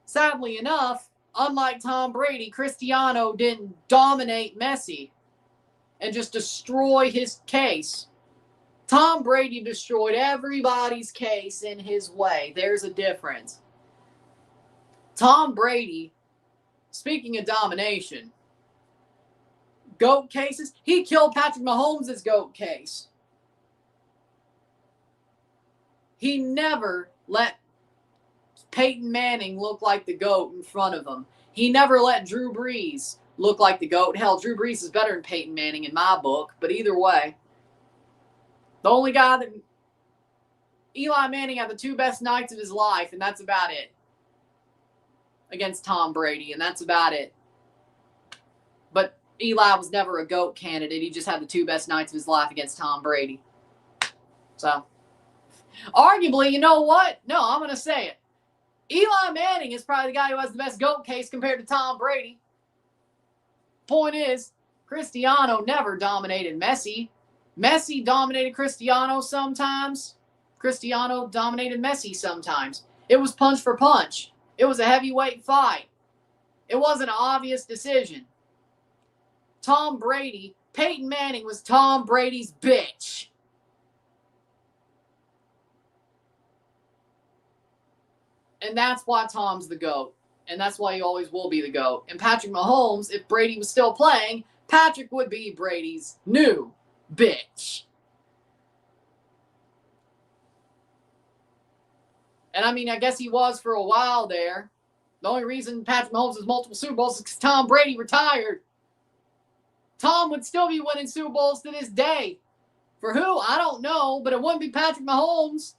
Sadly enough, unlike Tom Brady, Cristiano didn't dominate Messi and just destroy his case. Tom Brady destroyed everybody's case in his way. There's a difference. Tom Brady, speaking of domination, GOAT cases, he killed Patrick Mahomes' GOAT case. He never let Peyton Manning look like the GOAT in front of him. He never let Drew Brees look like the GOAT. Hell, Drew Brees is better than Peyton Manning in my book, but either way, the only guy that Eli Manning had the two best nights of his life, and that's about it. Against Tom Brady, and that's about it. But Eli was never a GOAT candidate. He just had the two best nights of his life against Tom Brady. So, arguably, you know what? No, I'm going to say it. Eli Manning is probably the guy who has the best GOAT case compared to Tom Brady. Point is, Cristiano never dominated Messi. Messi dominated Cristiano sometimes. Cristiano dominated Messi sometimes. It was punch for punch. It was a heavyweight fight. It wasn't an obvious decision. Tom Brady, Peyton Manning was Tom Brady's bitch. And that's why Tom's the GOAT. And that's why he always will be the GOAT. And Patrick Mahomes, if Brady was still playing, Patrick would be Brady's new bitch. And I mean, I guess he was for a while there. The only reason Patrick Mahomes has multiple Super Bowls is because Tom Brady retired. Tom would still be winning Super Bowls to this day. For who? I don't know, but it wouldn't be Patrick Mahomes.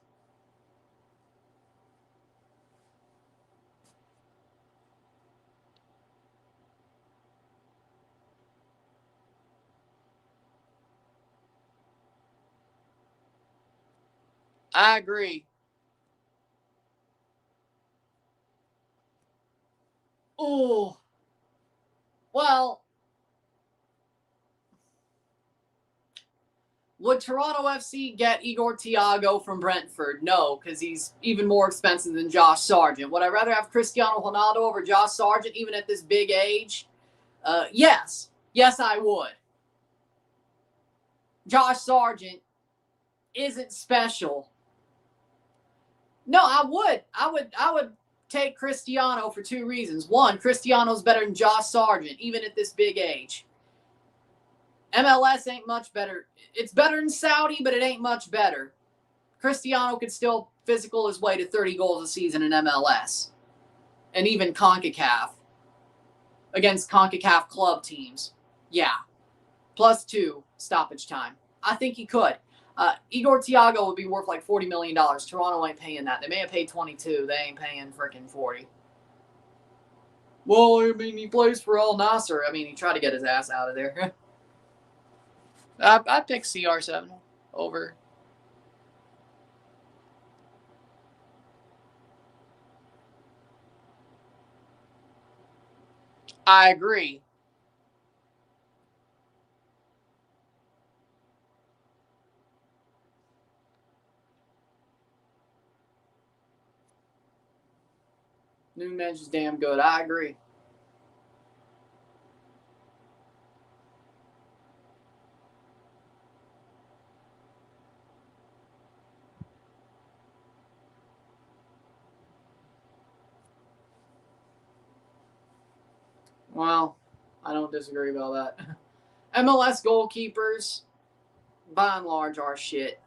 I agree. Oh. Well, would Toronto FC get Igor Thiago from Brentford? No, because he's even more expensive than Josh Sargent. Would I rather have Cristiano Ronaldo over Josh Sargent, even at this big age? Yes. Yes, I would. Josh Sargent isn't special. No, I would take Cristiano for two reasons. One, Cristiano's better than Josh Sargent, even at this big age. MLS ain't much better. It's better than Saudi, but it ain't much better. Cristiano could still physical his way to 30 goals a season in MLS. And even CONCACAF. Against CONCACAF club teams. Yeah. +2 stoppage time. I think he could. Igor Thiago would be worth like $40 million. Toronto ain't paying that. They may have paid 22. They ain't paying freaking 40. Well, I mean, he plays for Al Nasser. I mean, he tried to get his ass out of there. I'd pick CR7 over. I agree. Nunes is damn good. I agree. Well, I don't disagree about that. MLS goalkeepers, by and large, are shit.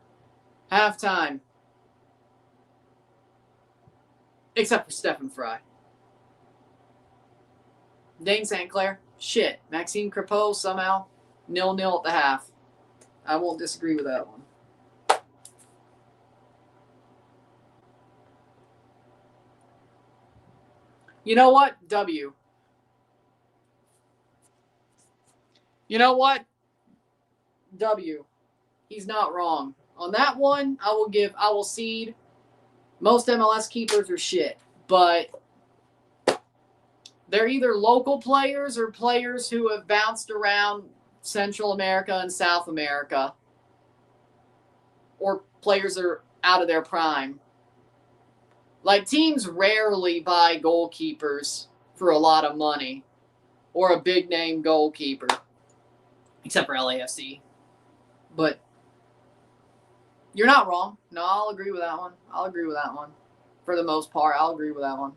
Halftime. Except for Stephen Fry. Dane St. Clair, shit. Maxime Crepeau, somehow, 0-0 at the half. I won't disagree with that one. You know what? W. You know what? W. He's not wrong. On that one, I will cede. Most MLS keepers are shit. But they're either local players or players who have bounced around Central America and South America. Or players that are out of their prime. Like, teams rarely buy goalkeepers for a lot of money. Or a big-name goalkeeper. Except for LAFC. But you're not wrong. No, I'll agree with that one. For the most part, I'll agree with that one.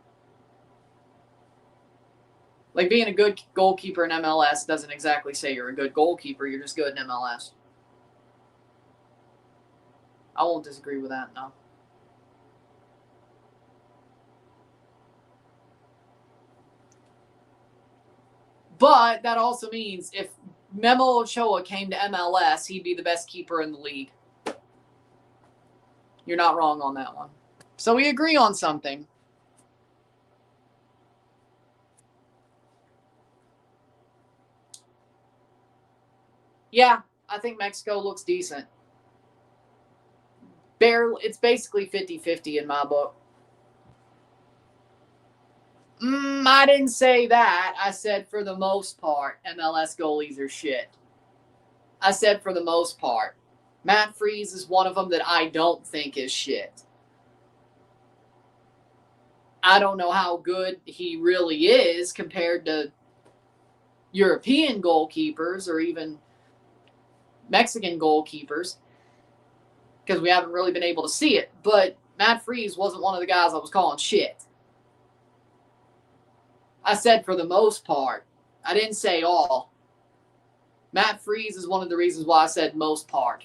Like, being a good goalkeeper in MLS doesn't exactly say you're a good goalkeeper. You're just good in MLS. I won't disagree with that, no. But that also means if Memo Ochoa came to MLS, he'd be the best keeper in the league. You're not wrong on that one. So we agree on something. Yeah, I think Mexico looks decent. It's basically 50-50 in my book. I didn't say that. I said for the most part, MLS goalies are shit. I said for the most part. Matt Freese is one of them that I don't think is shit. I don't know how good he really is compared to European goalkeepers or even Mexican goalkeepers because we haven't really been able to see it. But Matt Freese wasn't one of the guys I was calling shit. I said for the most part. I didn't say all. Matt Freese is one of the reasons why I said most part.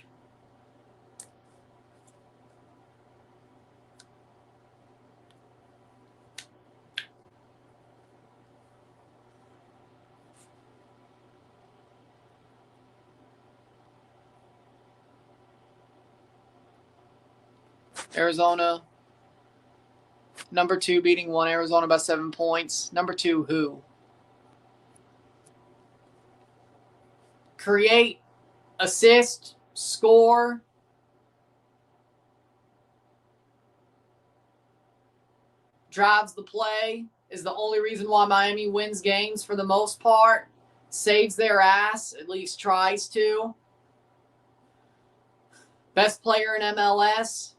Arizona, number 2 beating 1 Arizona by 7 points. Number 2, who? Create, assist, score. Drives the play. Is the only reason why Miami wins games for the most part. Saves their ass, at least tries to. Best player in MLS.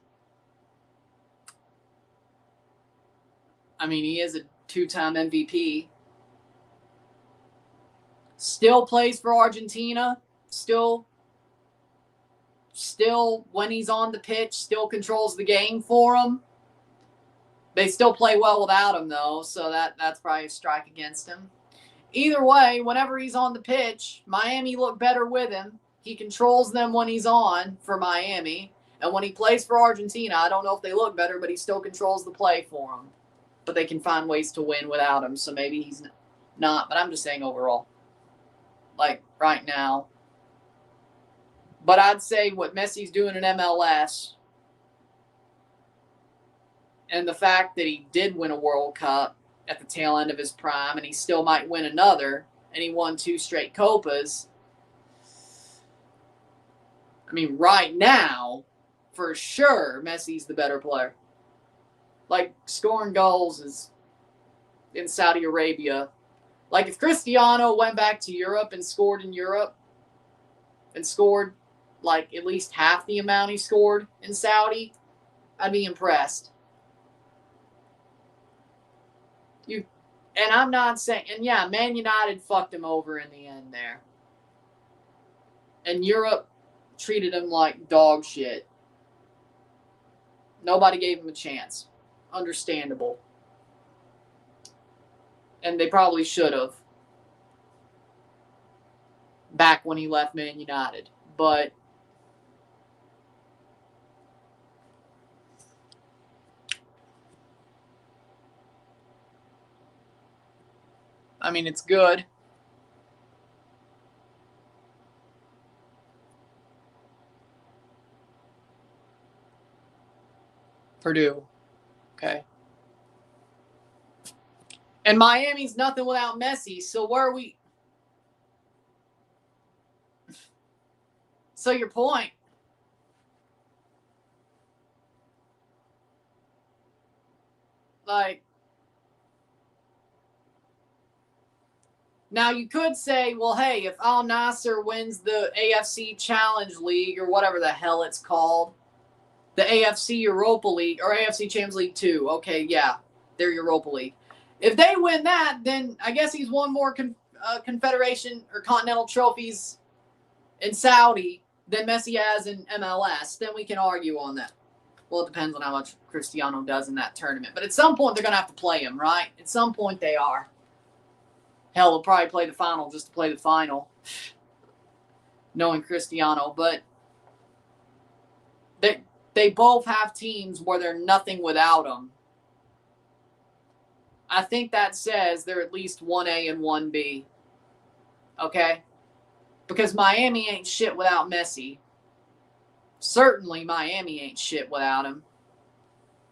I mean, he is a 2-time MVP. Still plays for Argentina. Still, when he's on the pitch, still controls the game for them. They still play well without him, though, so that's probably a strike against him. Either way, whenever he's on the pitch, Miami look better with him. He controls them when he's on for Miami. And when he plays for Argentina, I don't know if they look better, but he still controls the play for them. But they can find ways to win without him, so maybe he's not. But I'm just saying overall. Like, right now. But I'd say what Messi's doing in MLS and the fact that he did win a World Cup at the tail end of his prime and he still might win another, and he won 2 straight Copas. I mean, right now, for sure, Messi's the better player. Like, scoring goals is in Saudi Arabia. Like, if Cristiano went back to Europe and scored in Europe and scored, like, at least half the amount he scored in Saudi, I'd be impressed. And I'm not saying, and yeah, Man United fucked him over in the end there. And Europe treated him like dog shit. Nobody gave him a chance. Understandable. And they probably should have. Back when he left Man United. But I mean, it's good. Purdue. Okay. And Miami's nothing without Messi, so where are we? So your point. Like, now you could say, well, hey, if Al Nasser wins the AFC Challenge League or whatever the hell it's called, the AFC Europa League or AFC Champions League 2, okay, yeah, they're Europa League. If they win that, then I guess he's won more Confederation or Continental trophies in Saudi than Messi has in MLS. Then we can argue on that. Well, it depends on how much Cristiano does in that tournament. But at some point, they're going to have to play him, right? At some point, they are. Hell, they'll probably play the final just to play the final, knowing Cristiano. But they both have teams where they're nothing without them. I think that says they're at least 1A and 1B. Okay? Because Miami ain't shit without Messi. Certainly Miami ain't shit without him.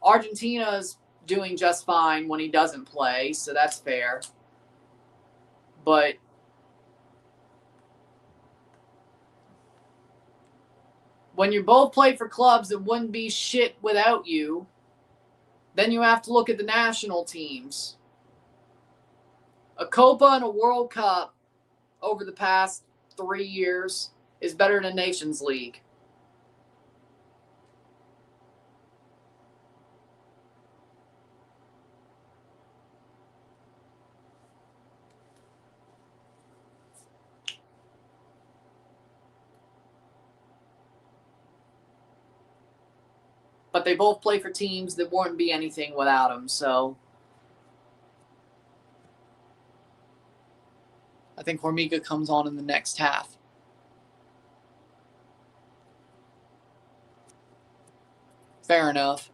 Argentina's doing just fine when he doesn't play, so that's fair. But when you both play for clubs that wouldn't be shit without you, then you have to look at the national teams. A Copa and a World Cup over the past 3 years is better than a Nations League. But they both play for teams that wouldn't be anything without them, so I think Hormiga comes on in the next half. Fair enough.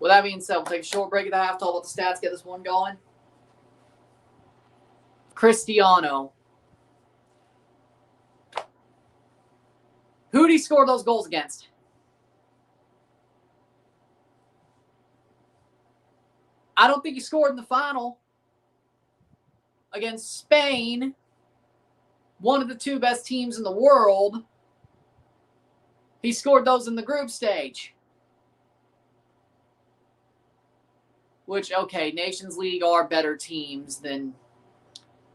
With that being said, we'll take a short break at the half, talk about the stats, get this one going. Cristiano. Who did he score those goals against? I don't think he scored in the final against Spain, one of the two best teams in the world. He scored those in the group stage. Which, okay, Nations League are better teams than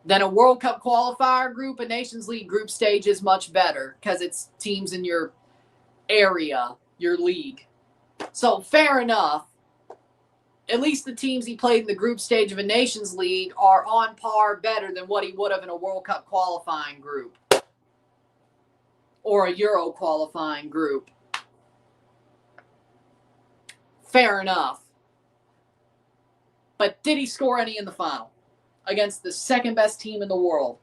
a World Cup qualifier group. A Nations League group stage is much better because it's teams in your area, your league. So fair enough. At least the teams he played in the group stage of a Nations League are on par better than what he would have in a World Cup qualifying group or a Euro qualifying group. Fair enough. But did he score any in the final against the second best team in the world?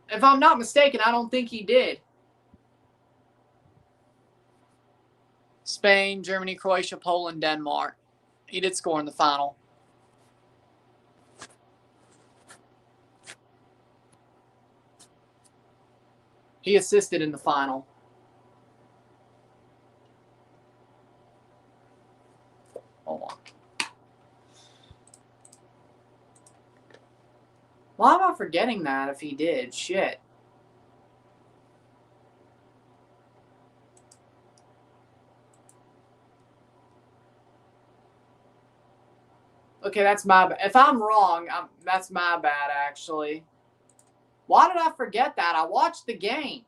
If I'm not mistaken, I don't think he did. Spain, Germany, Croatia, Poland, Denmark. He did score in the final. He assisted in the final. Hold on. Why am I forgetting that if he did? Shit. Okay, that's my bad. If I'm wrong, that's my bad, actually. Why did I forget that? I watched the game.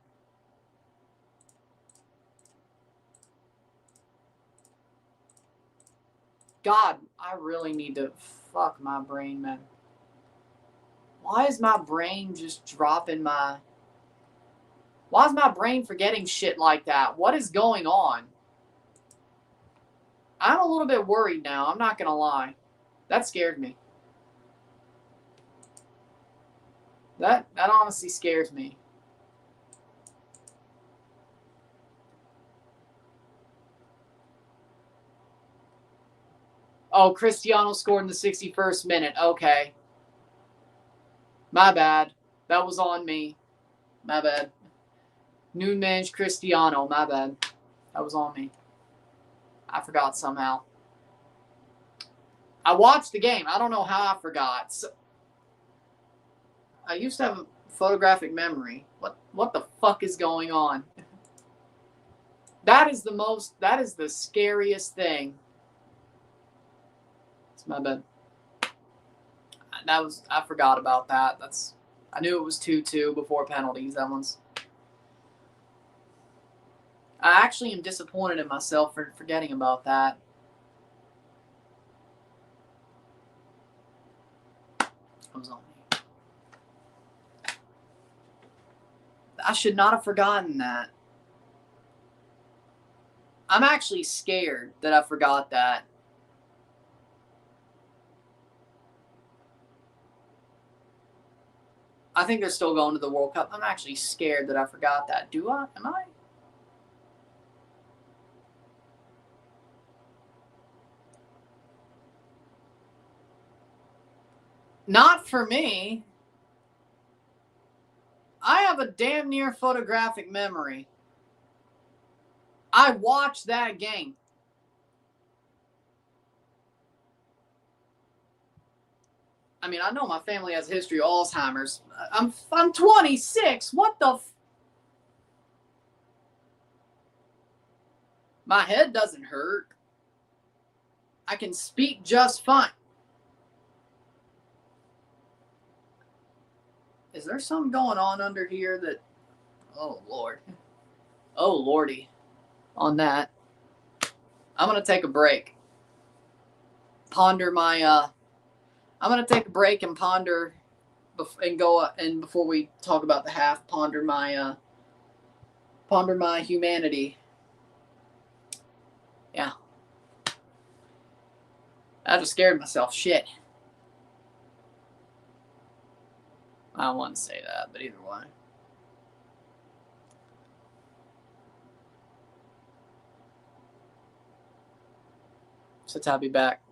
God, I really need to fuck my brain, man. Why is my brain just dropping my... Why is my brain forgetting shit like that? What is going on? I'm a little bit worried now. I'm not going to lie. That scared me. That honestly scares me. Oh, Cristiano scored in the 61st minute. Okay. My bad. That was on me. My bad. Nunes Cristiano. My bad. That was on me. I forgot somehow. I watched the game. I don't know how I forgot. So, I used to have a photographic memory. What the fuck is going on? That is the scariest thing. It's my bad. I forgot about that. I knew it was 2-2 before penalties. I actually am disappointed in myself for forgetting about that. It was on me. I should not have forgotten that. I'm actually scared that I forgot that. I think they're still going to the World Cup. I'm actually scared that I forgot that. Do I? Am I? Not for me. I have a damn near photographic memory. I watched that game. I mean, I know my family has a history of Alzheimer's. I'm 26. What the? My head doesn't hurt. I can speak just fine. Is there something going on under here that... Oh, Lord. Oh, Lordy. On that. I'm going to take a break. Ponder my... I'm going to take a break and ponder... And go... And before we talk about the half, ponder my humanity. Yeah. I just scared myself. Shit. I don't want to say that, but either way. So I'll be back.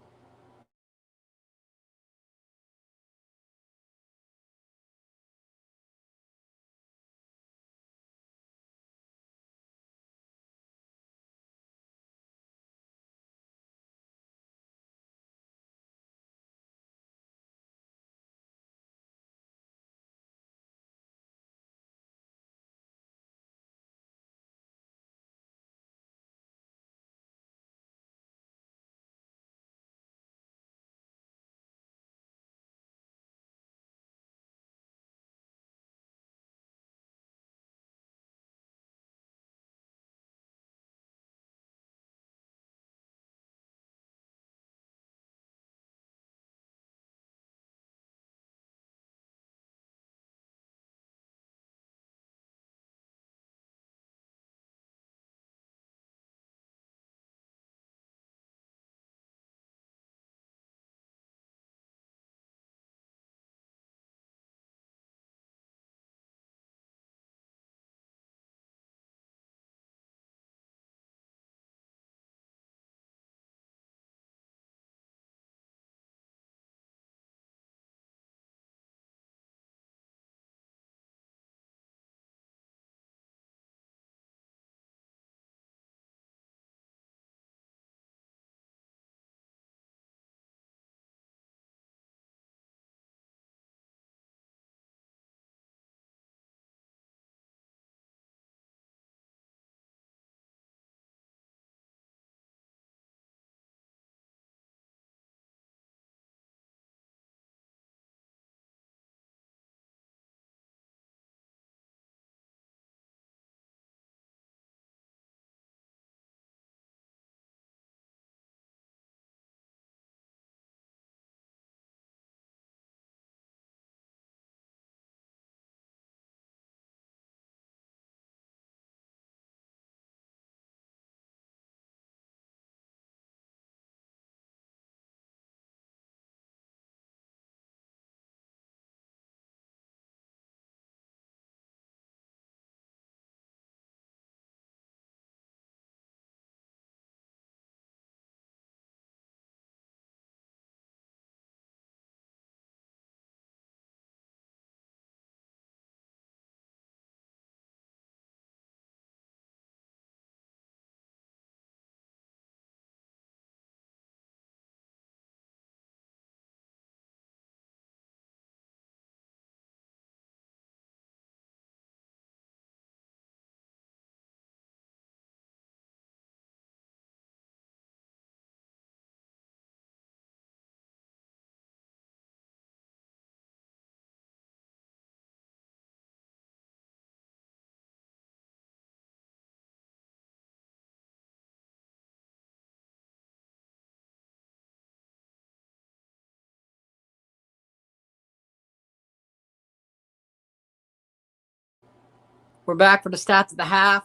We're back for the stats at the half,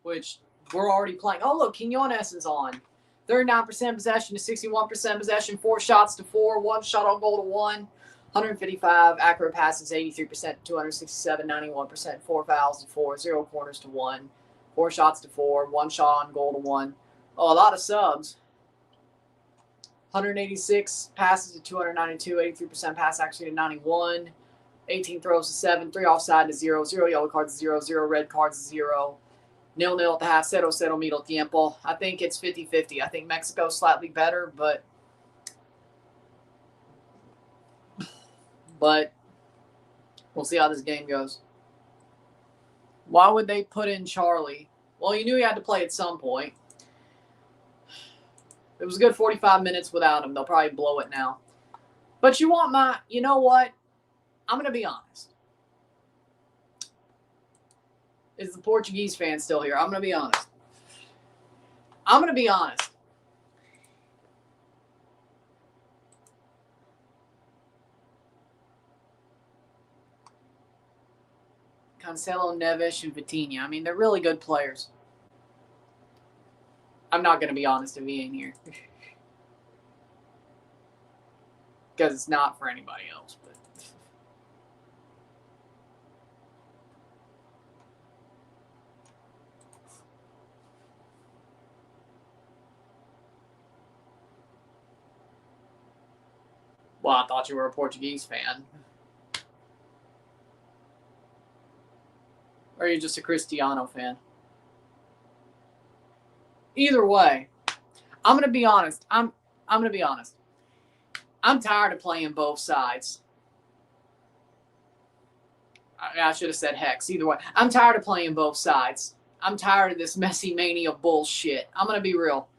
which we're already playing. Oh, look, Quinones is on. 39% possession to 61% possession, 4 shots to 4, 1 shot on goal to 1, 155 accurate passes, 83% to 267, 91%, 4 fouls to 4, 0 corners to 1, 4 shots to 4, 1 shot on goal to 1. Oh, a lot of subs. 186 passes to 292, 83% pass accuracy to 91, 18 throws to 7, 3 offside to 0, 0 yellow cards to 0, 0 red cards to 0. 0-0 at the half, 0-0 middle tiempo. I think it's 50-50. I think Mexico's slightly better, but we'll see how this game goes. Why would they put in Charlie? Well, you knew he had to play at some point. It was a good 45 minutes without him. They'll probably blow it now. But you know what? I'm going to be honest. Is the Portuguese fan still here? I'm going to be honest. Cancelo, Neves, and Vitinha. I mean, they're really good players. I'm not going to be honest if he ain't here. Because it's not for anybody else. But well, I thought you were a Portuguese fan. Or are you just a Cristiano fan? Either way, I'm going to be honest. I'm going to be honest. I'm tired of playing both sides. I should have said Hex. Either way, I'm tired of playing both sides. I'm tired of this Messi mania bullshit. I'm going to be real.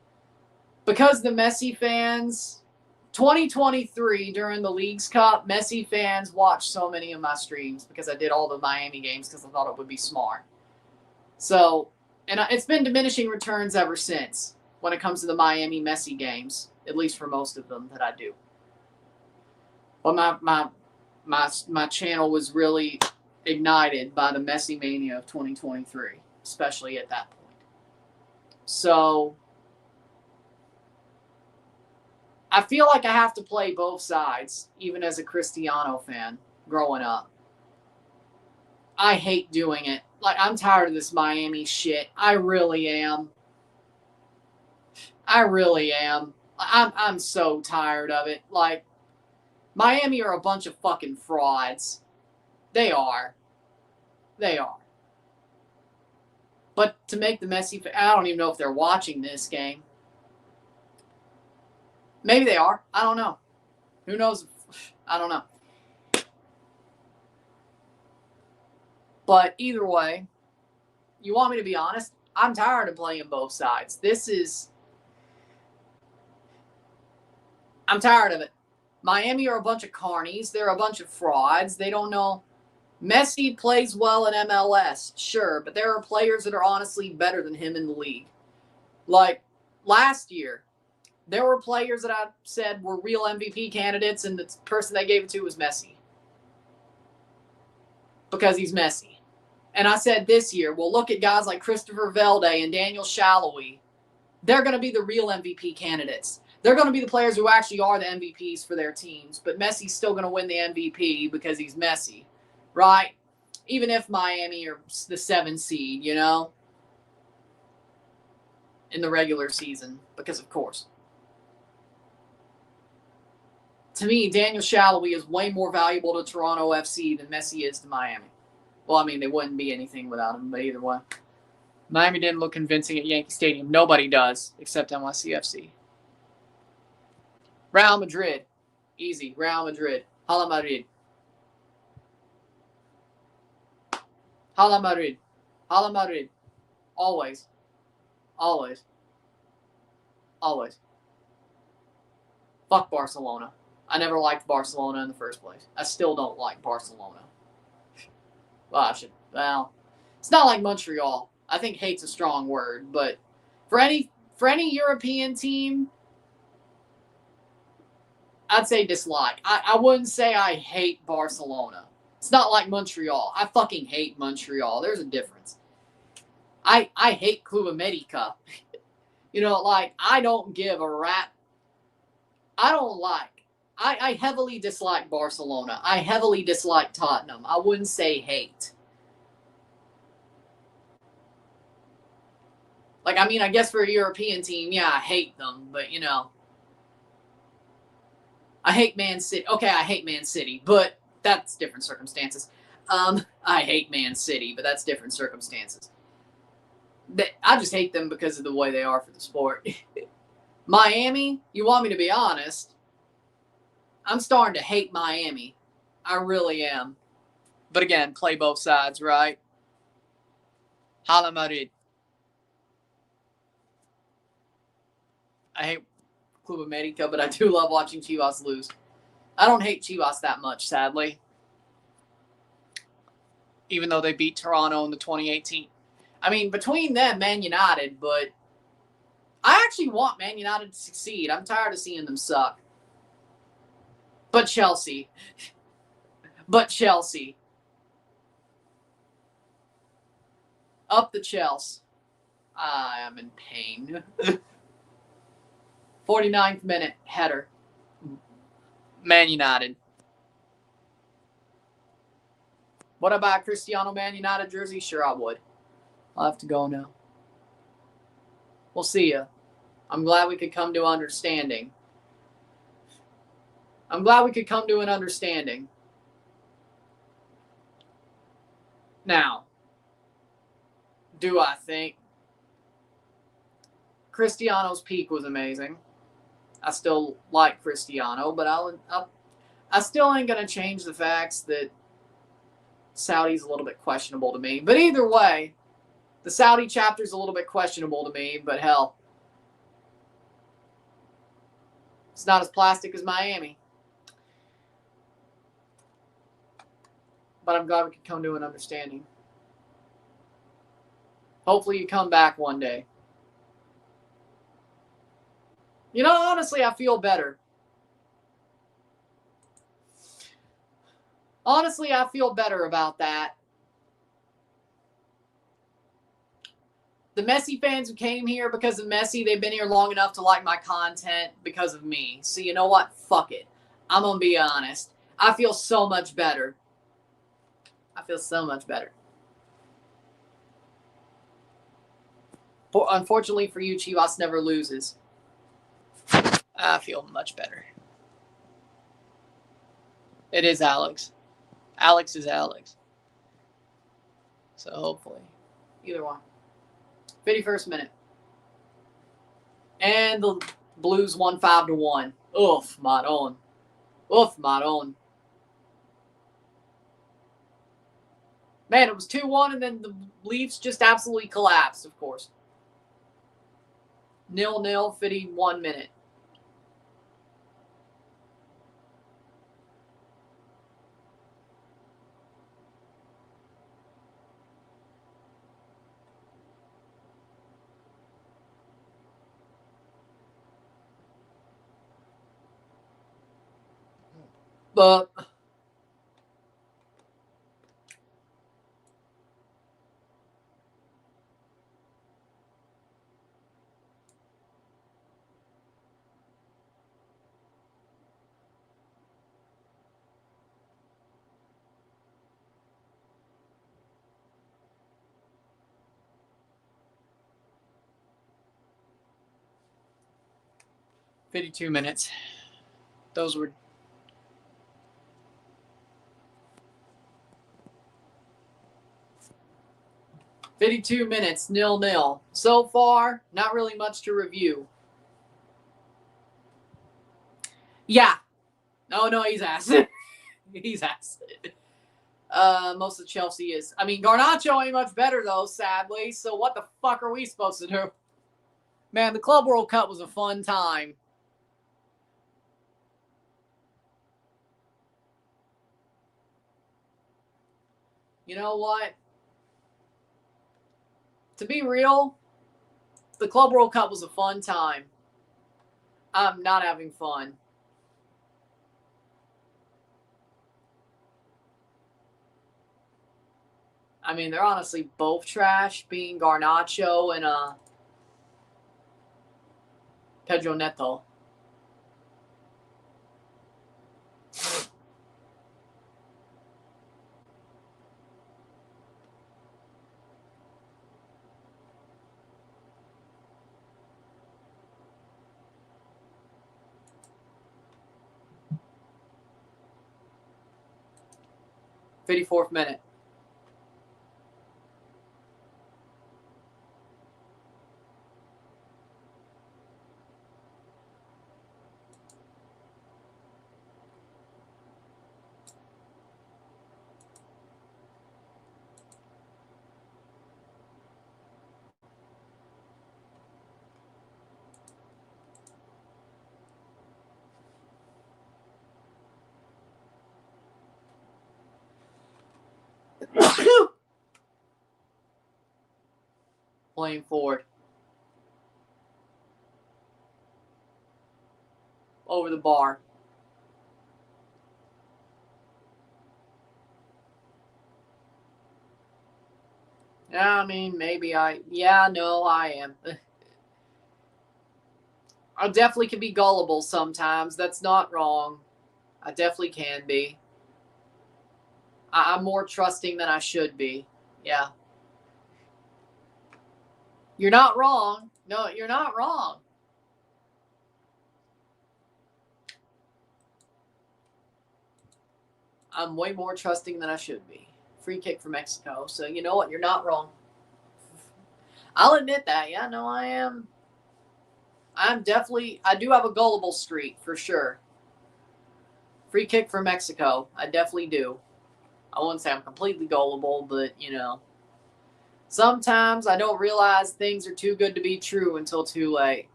Because the Messi fans, 2023 during the Leagues Cup, Messi fans watched so many of my streams because I did all the Miami games because I thought it would be smart. So, and it's been diminishing returns ever since when it comes to the Miami Messi games, at least for most of them that I do. But my channel was really ignited by the Messi mania of 2023, especially at that point. So I feel like I have to play both sides, even as a Cristiano fan growing up. I hate doing it. Like, I'm tired of this Miami shit. I really am. I'm so tired of it. Like, Miami are a bunch of fucking frauds. They are. But to make the Messi, I don't even know if they're watching this game. Maybe they are. I don't know. Who knows? I don't know. But either way, you want me to be honest? I'm tired of playing both sides. I'm tired of it. Miami are a bunch of carnies. They're a bunch of frauds. They don't know. Messi plays well in MLS, sure, but there are players that are honestly better than him in the league. Like last year, there were players that I said were real MVP candidates, and the person they gave it to was Messi. Because he's Messi. And I said this year, well, look at guys like Christopher Velde and Daniel Shalhoub. They're going to be the real MVP candidates. They're going to be the players who actually are the MVPs for their teams. But Messi's still going to win the MVP because he's Messi, right? Even if Miami are the 7 seed, you know, in the regular season, because of course. To me, Daniel Shalhoub is way more valuable to Toronto FC than Messi is to Miami. Well, I mean, they wouldn't be anything without him, but either way. Miami didn't look convincing at Yankee Stadium. Nobody does, except NYCFC. Real Madrid. Easy. Real Madrid. Hala Madrid. Hala Madrid. Hala Madrid. Always. Always. Always. Fuck Barcelona. I never liked Barcelona in the first place. I still don't like Barcelona. Well, it's not like Montreal. I think hate's a strong word, but for any European team, I'd say dislike. I wouldn't say I hate Barcelona. It's not like Montreal. I fucking hate Montreal. There's a difference. I hate Club America. You know, like, I don't give a rat. I heavily dislike Barcelona. I heavily dislike Tottenham. I wouldn't say hate. Like, I mean, I guess for a European team, yeah, I hate them. But, you know, I hate Man City. Okay, I hate Man City, but that's different circumstances. I hate Man City, but that's different circumstances. I just hate them because of the way they are for the sport. Miami, you want me to be honest, I'm starting to hate Miami. I really am. But again, play both sides, right? Hala Madrid. I hate Club America, but I do love watching Chivas lose. I don't hate Chivas that much, sadly. Even though they beat Toronto in the 2018. I mean, between them, Man United, but I actually want Man United to succeed. I'm tired of seeing them suck. But Chelsea. But Chelsea. Up the Chelsea. I am in pain. 49th minute header. Man United. Would I buy a Cristiano Man United jersey? Sure, I would. I'll have to go now. We'll see ya. I'm glad we could come to understanding. I'm glad we could come to an understanding. Now, do I think Cristiano's peak was amazing? I still like Cristiano, but I still ain't going to change the facts that Saudi's a little bit questionable to me. But either way, the Saudi chapter's a little bit questionable to me, but hell, it's not as plastic as Miami. But I'm glad we could come to an understanding. Hopefully you come back one day. You know, honestly, I feel better. Honestly, I feel better about that. The Messi fans who came here because of Messi, they've been here long enough to like my content because of me. So you know what? Fuck it. I'm going to be honest. I feel so much better. I feel so much better. Unfortunately for you, Chivas never loses. I feel much better. It is Alex. Alex is Alex. So hopefully. Either one. 51st minute. And the Blues won 5-1. Oof, Maron. Oof, Maron. Man, it was 2-1, and then the Leafs just absolutely collapsed, of course. 0-0, 51 minute. But $52 minutes. Those were 52 minutes, 0-0. So far, not really much to review. Yeah. No, he's ass. He's ass. Most of Chelsea is. I mean, Garnacho ain't much better, though, sadly. So what the fuck are we supposed to do? Man, the Club World Cup was a fun time. You know what? To be real, the Club World Cup was a fun time. I'm not having fun. I mean, they're honestly both trash, being Garnacho and Pedro Neto. $54th minute. Playing forward. Over the bar. Yeah, I mean, maybe I am. I definitely can be gullible sometimes. That's not wrong. I definitely can be. I'm more trusting than I should be. Yeah. You're not wrong. No, you're not wrong. I'm way more trusting than I should be. Free kick for Mexico. So you know what? You're not wrong. I'll admit that. Yeah, no, I am. I do have a gullible streak for sure. Free kick for Mexico. I definitely do. I wouldn't say I'm completely gullible, but, sometimes I don't realize things are too good to be true until too late.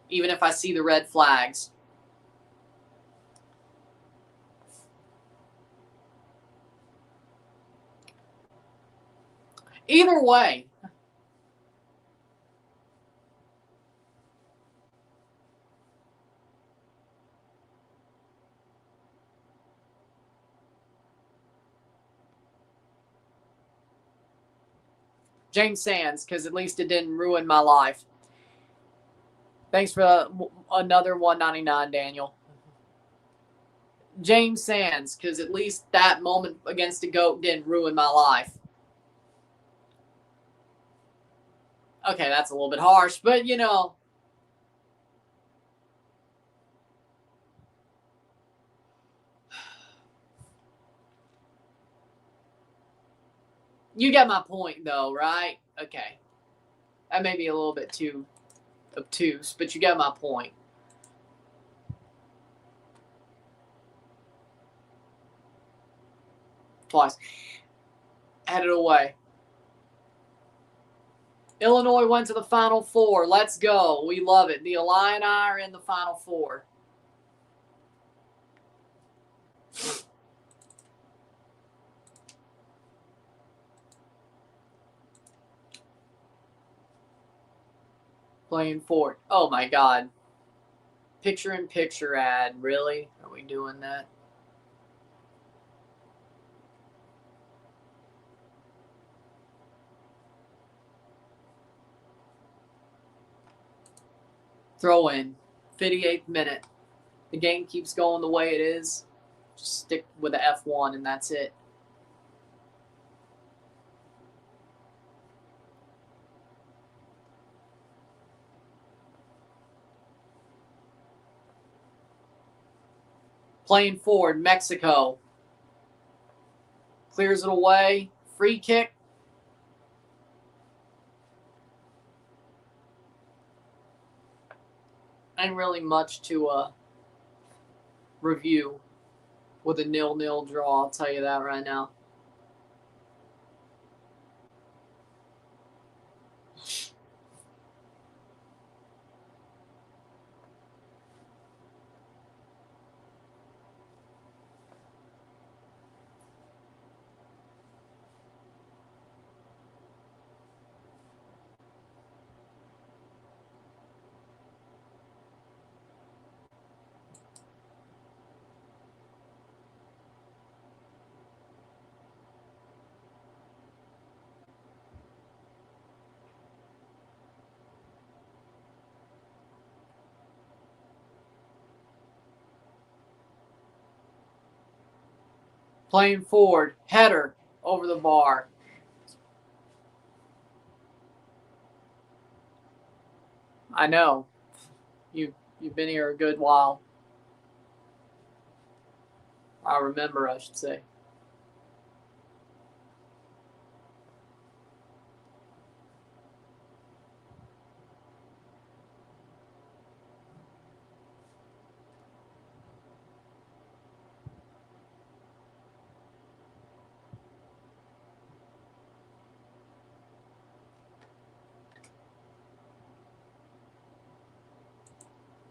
Even if I see the red flags. Either way. James Sands, because at least it didn't ruin my life. Thanks for another $1.99, Daniel. James Sands, because at least that moment against the GOAT didn't ruin my life. Okay, that's a little bit harsh, but you get my point, though, right? Okay. That may be a little bit too obtuse, but you get my point. Twice. Headed away. Illinois went to the Final Four. Let's go. We love it. The Illini are in the Final Four. Playing forward. Oh, my God. Picture-in-picture ad. Really? Are we doing that? Throw in. 58th minute. The game keeps going the way it is. Just stick with the F1 and that's it. Playing forward, Mexico. Clears it away. Free kick. Ain't really much to review with a 0-0 draw, I'll tell you that right now. Playing forward. Header over the bar. I know. You've been here a good while. I remember, I should say.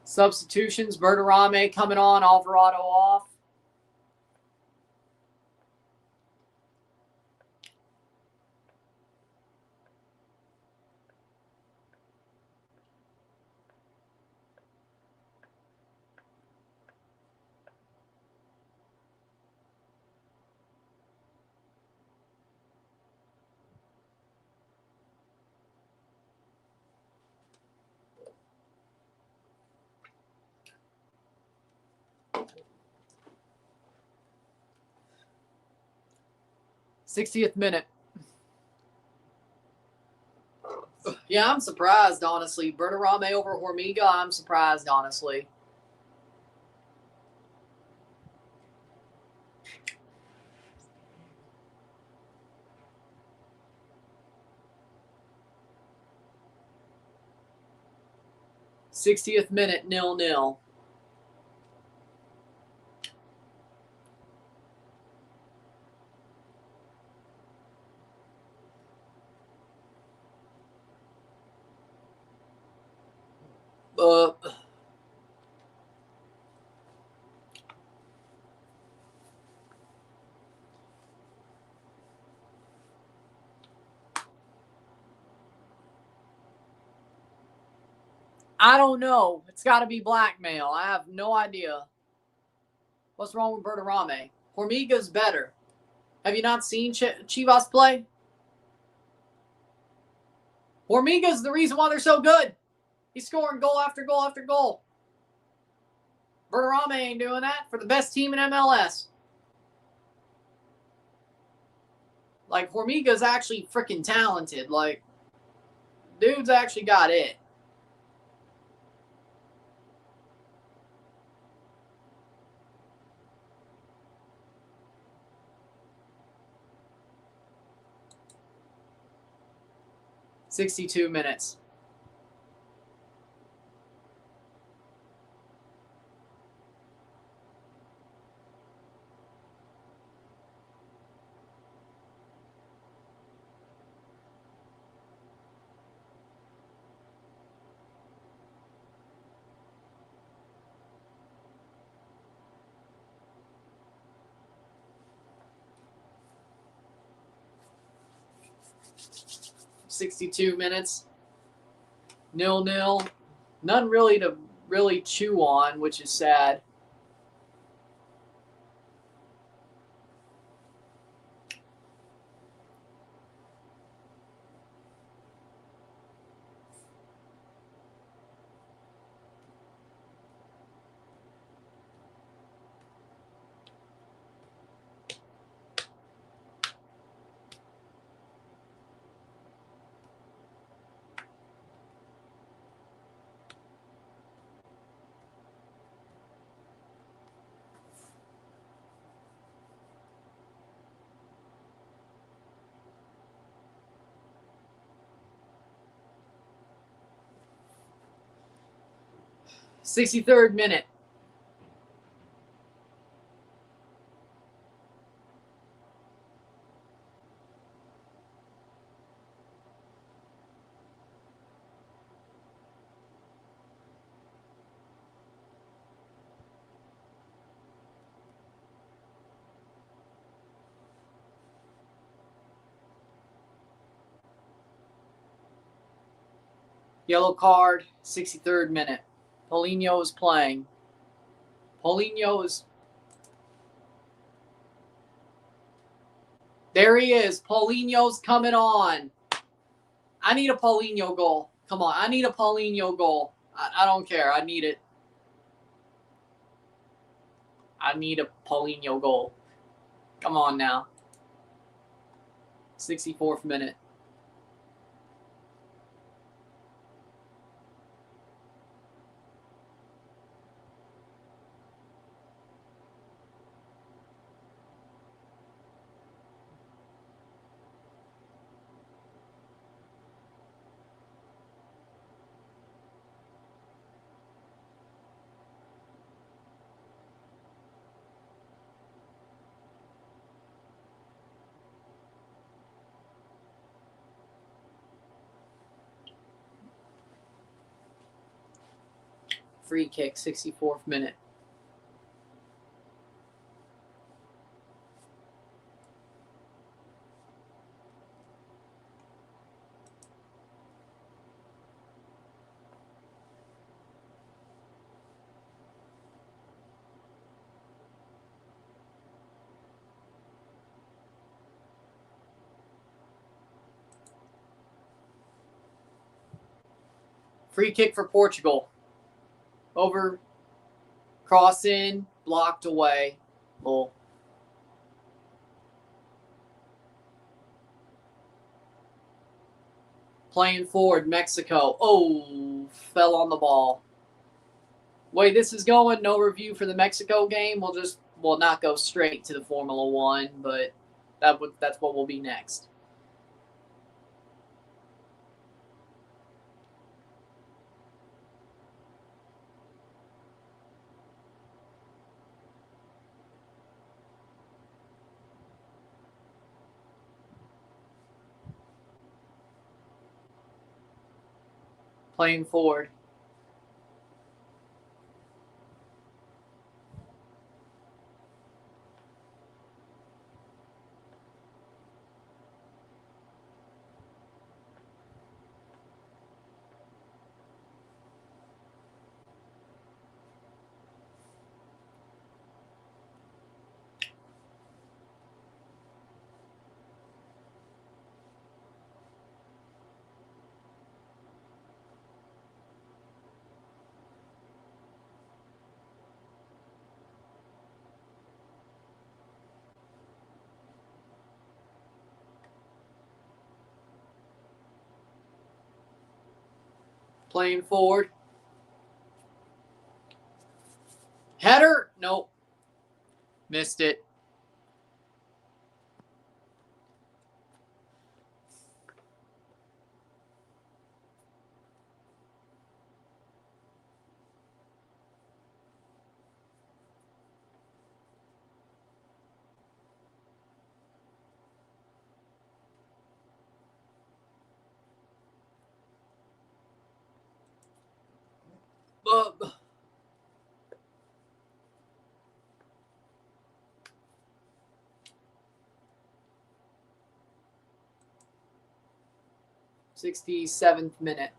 Substitutions. Bertarame coming on. Alvarado off. '60th minute. Yeah, I'm surprised, honestly. Bertarame over Hormiga, I'm surprised, honestly. '60th minute, 0-0. I don't know. It's got to be blackmail. I have no idea. What's wrong with Bertarame? Hormiga's better. Have you not seen Chivas play? Hormiga's the reason why they're so good. He's scoring goal after goal after goal. Bertarame ain't doing that for the best team in MLS. Like, Hormiga's actually freaking talented. Like, dude's actually got it. '62 minutes. '62 minutes. 0-0. None really to really chew on, which is sad. '63rd minute. Yellow card, 63rd minute. Paulinho is playing. Paulinho is... There he is. Paulinho's coming on. I need a Paulinho goal. Come on. I need a Paulinho goal. I don't care. I need it. I need a Paulinho goal. Come on now. 64th minute. Free kick, 64th minute. Free kick for Portugal. Over, cross in, blocked away. Bull. Playing forward, Mexico. Oh, fell on the ball. Way this is going, no review for the Mexico game. We'll not go straight to the Formula One, but that's what will be next. Playing forward. Playing forward. Header? Nope. Missed it. Uh, 67th minute.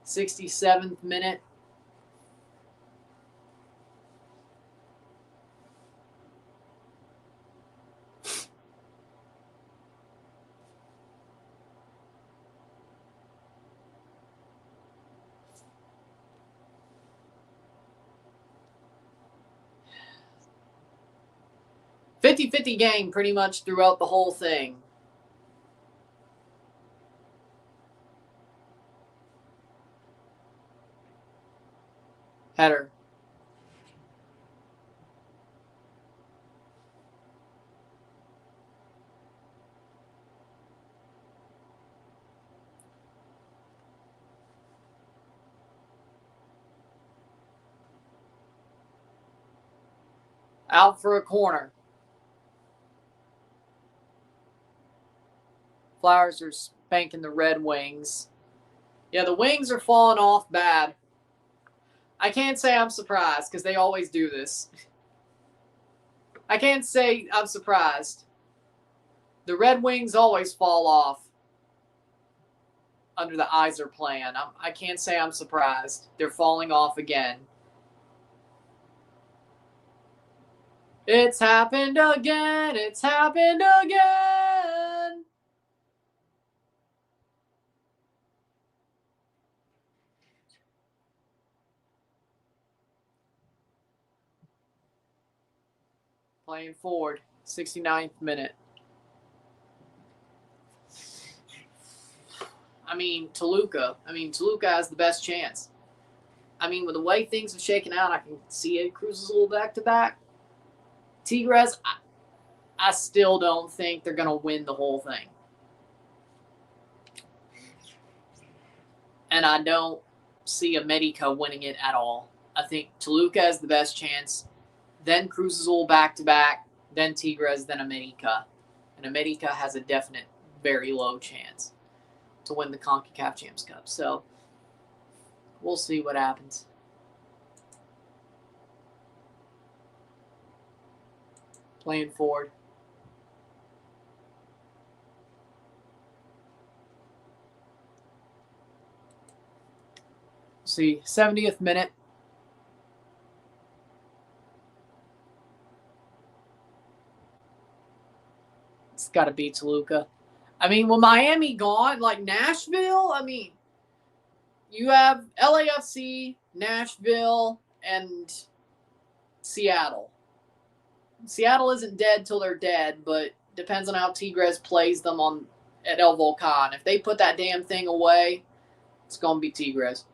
'67th minute. '50-50 game pretty much throughout the whole thing. Header. Out for a corner. Flowers are spanking the Red Wings. Yeah, the Wings are falling off bad. I can't say I'm surprised because they always do this. I can't say I'm surprised. The Red Wings always fall off under the Iser plan. I can't say I'm surprised. They're falling off again. It's happened again. It's happened again. Playing forward. 69th minute. Toluca has the best chance. With the way things have shaken out, I can see it Cruz Azul back-to-back. Tigres, I still don't think they're going to win the whole thing. And I don't see America winning it at all. I think Toluca has the best chance, then Cruz Azul back-to-back, then Tigres, then America. And America has a definite, very low chance to win the CONCACAF Champions Cup. So, we'll see what happens. Playing forward. See, 70th minute. It's got to be Toluca. With Miami gone, like Nashville, you have LAFC, Nashville, and Seattle. Seattle isn't dead till they're dead, but depends on how Tigres plays them at El Volcan. If they put that damn thing away, it's going to be Tigres.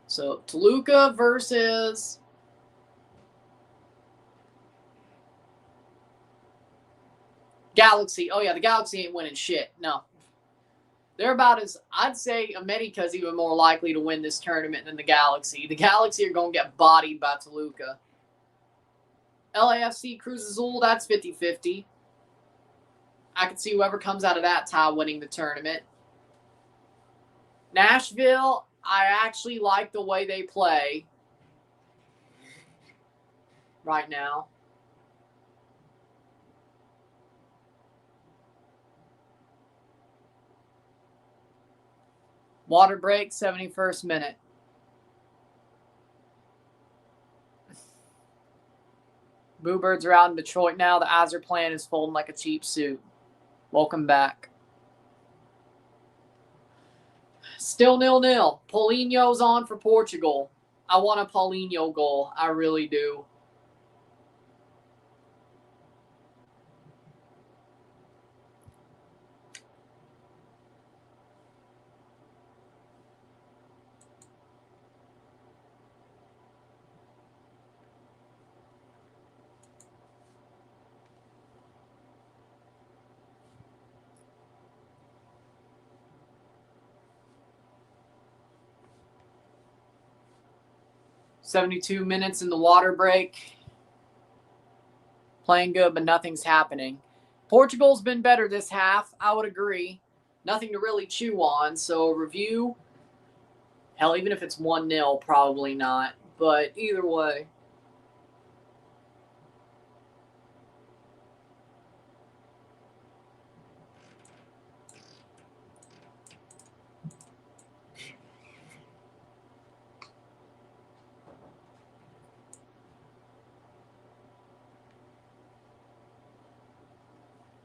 So, Toluca versus Galaxy. Oh, yeah, the Galaxy ain't winning shit. No. They're about as, I'd say America's even more likely to win this tournament than the Galaxy. The Galaxy are going to get bodied by Toluca. LAFC, Cruz Azul, that's 50-50. I could see whoever comes out of that tie winning the tournament. Nashville, I actually like the way they play right now. Water break, 71st minute. Bluebirds are out in Detroit now. The Azure plan is folding like a cheap suit. Welcome back. Still 0-0. Paulinho's on for Portugal. I want a Paulinho goal. I really do. $72 minutes in the water break. Playing good, but nothing's happening. Portugal's been better this half. I would agree. Nothing to really chew on. So, review. Hell, even if it's 1-0, probably not. But either way.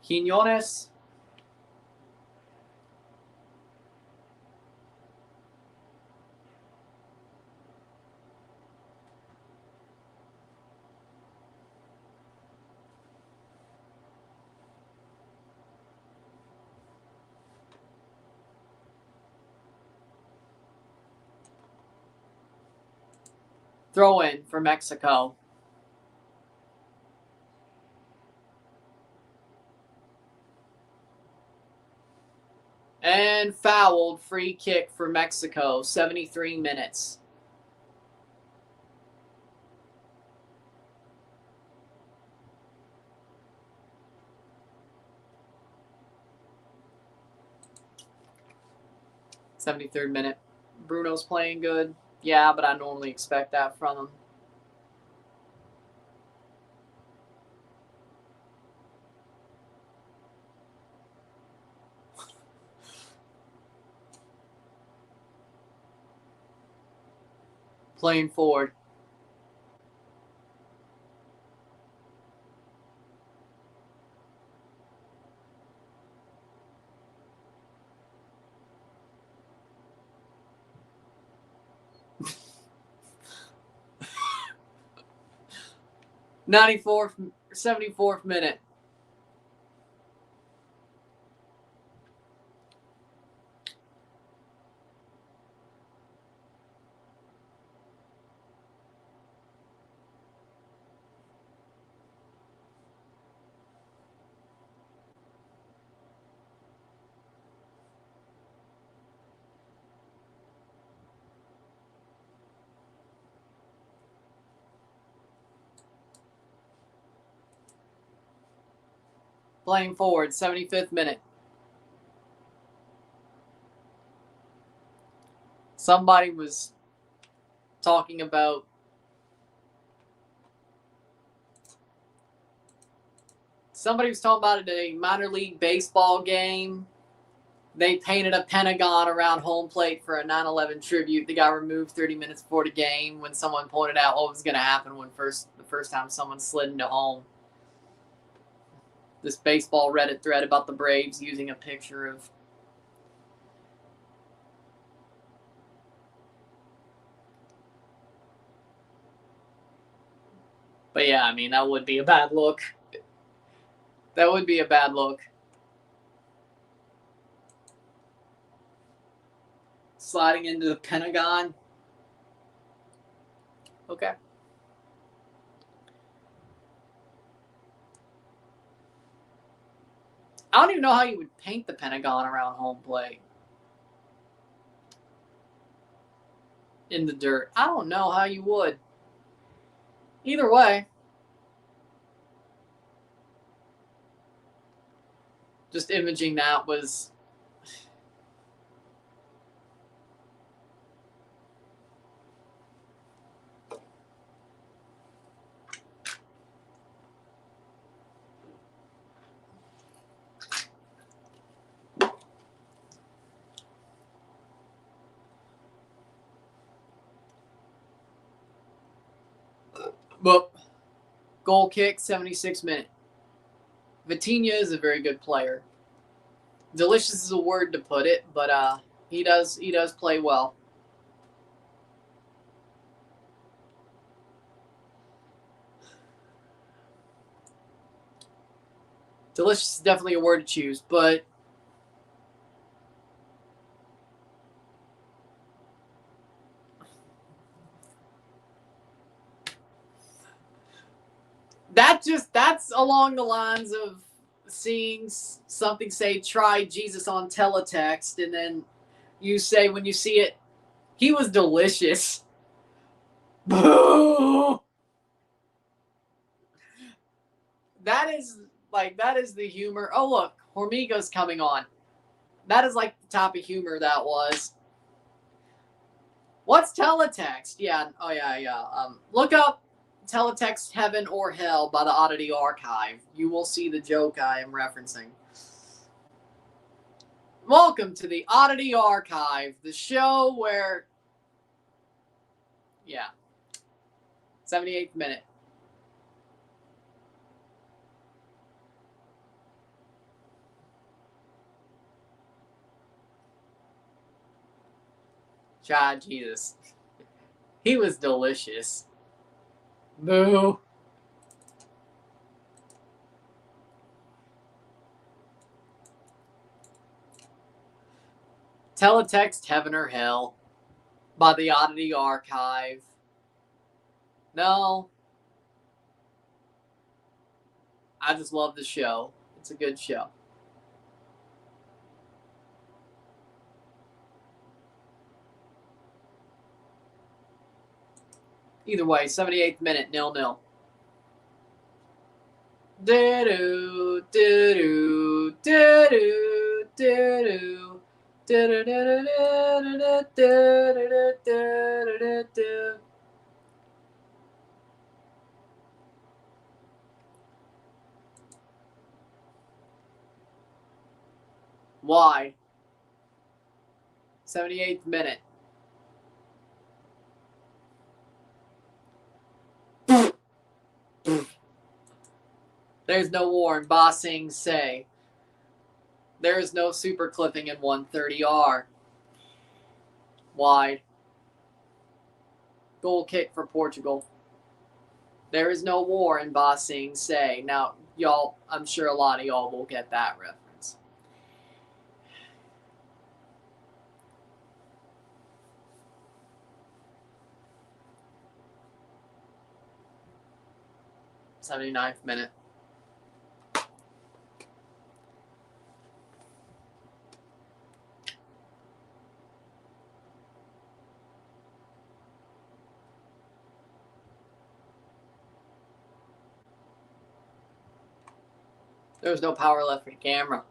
Quinones. Throw in for Mexico. And fouled. Free kick for Mexico. 73 minutes. '73rd minute. Bruno's playing good. Yeah, but I normally expect that from him. Playing forward. '94th 74th minute. Playing forward, 75th minute. Somebody was talking about a minor league baseball game. They painted a pentagon around home plate for a 9/11 tribute. They got removed 30 minutes before the game when someone pointed out what was going to happen when the first time someone slid into home. This baseball Reddit thread about the Braves using a picture of But yeah, I mean, that would be a bad look. That would be a bad look. Sliding into the Pentagon. Okay. I don't even know how you would paint the Pentagon around home plate. In the dirt. I don't know how you would. Either way. Just imaging that was... But goal kick, 76th minute. Vitinha is a very good player. Delicious is a word to put it, but he does play well. Delicious is definitely a word to choose, but that's along the lines of seeing something say try Jesus on teletext, and then you say when you see it, he was delicious. Boo! That is the humor. Oh look, Hormiga's coming on. That is like the type of humor that was. What's teletext? Yeah, oh yeah. Look up Teletext Heaven or Hell by the Oddity Archive. You will see the joke I am referencing. Welcome to the Oddity Archive, the show where... Yeah. 78th minute. God, Jesus. He was delicious. Boo. Teletext Heaven or Hell by the Oddity Archive. No. I just love the show. It's a good show. Either way, 78th minute, 0-0. Do-do, do-do, do-do, do-do. Why? 78th minute. There's no war in Ba Sing Se. There is no super clipping in 130R. Wide. Goal kick for Portugal. There is no war in Ba Sing Se. Now, y'all, I'm sure a lot of y'all will get that reference. '79th minute. There was no power left for the camera.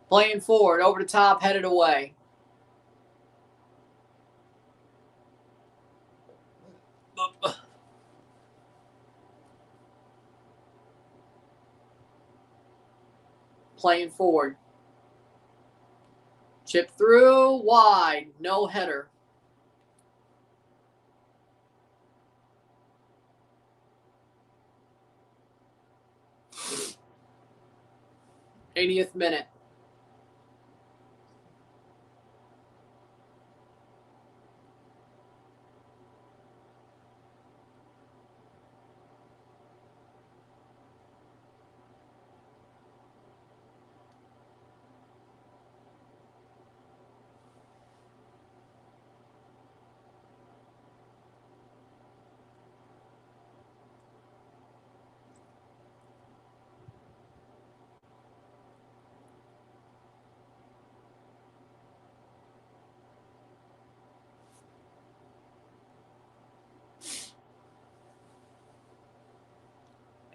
Playing forward, over the top, headed away. Playing forward. Chip through, wide, no header. '80th minute.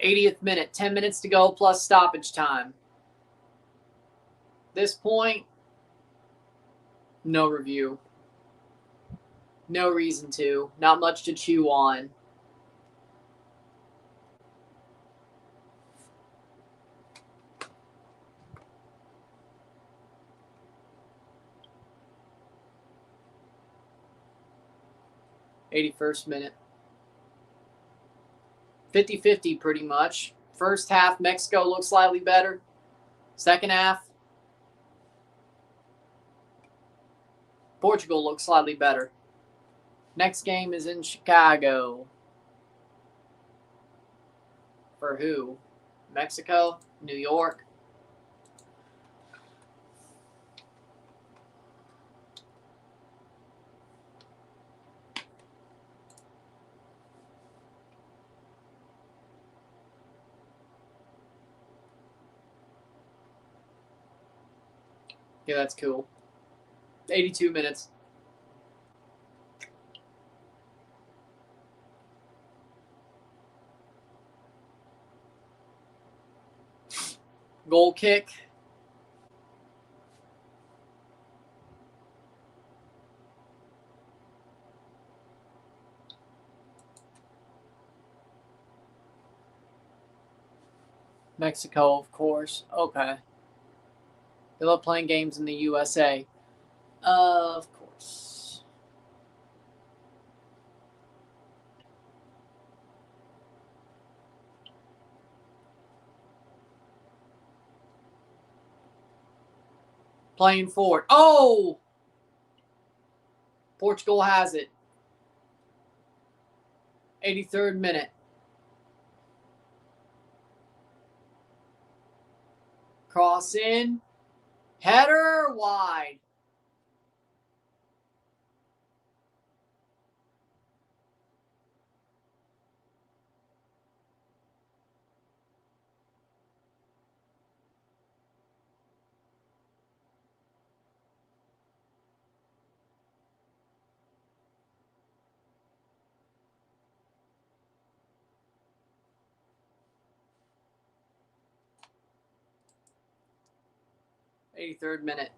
'80th minute, 10 minutes to go plus stoppage time. This point, no review. No reason to. Not much to chew on. '81st minute. 50-50 pretty much. First half, Mexico looks slightly better. Second half, Portugal looks slightly better. Next game is in Chicago. For who? Mexico? New York? Yeah, that's cool. 82 minutes. Goal kick. Mexico, of course. Okay. They love playing games in the USA. Of course. Playing forward. Oh! Portugal has it. 83rd minute. Cross in. Header wide. '83rd minute.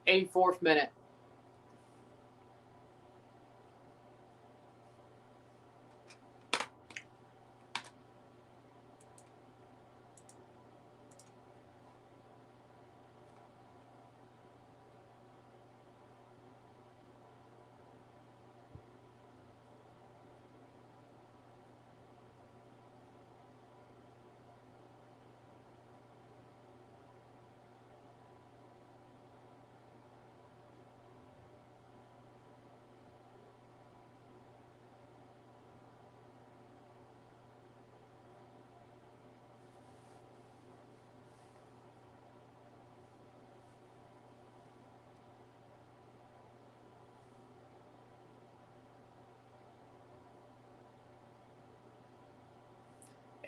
'84th minute.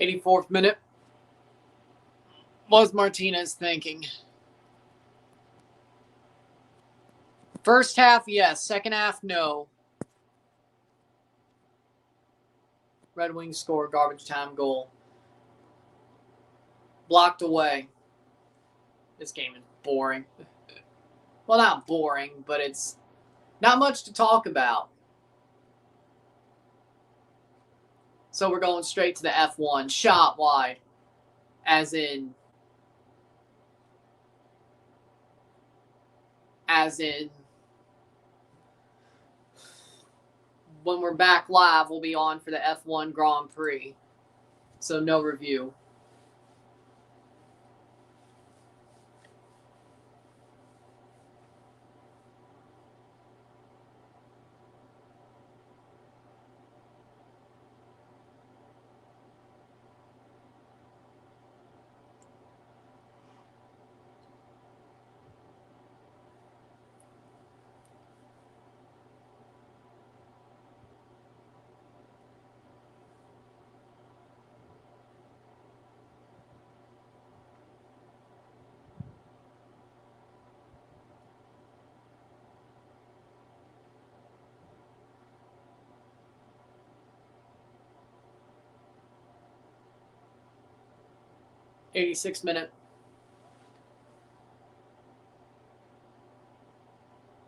84th minute. What was Martinez thinking? First half, yes. Second half, no. Red Wings score garbage time goal. Blocked away. This game is boring. Well, not boring, but it's not much to talk about. So we're going straight to the F1. Shot wide. As in when we're back live, we'll be on for the F1 Grand Prix. So no review. '86 minute.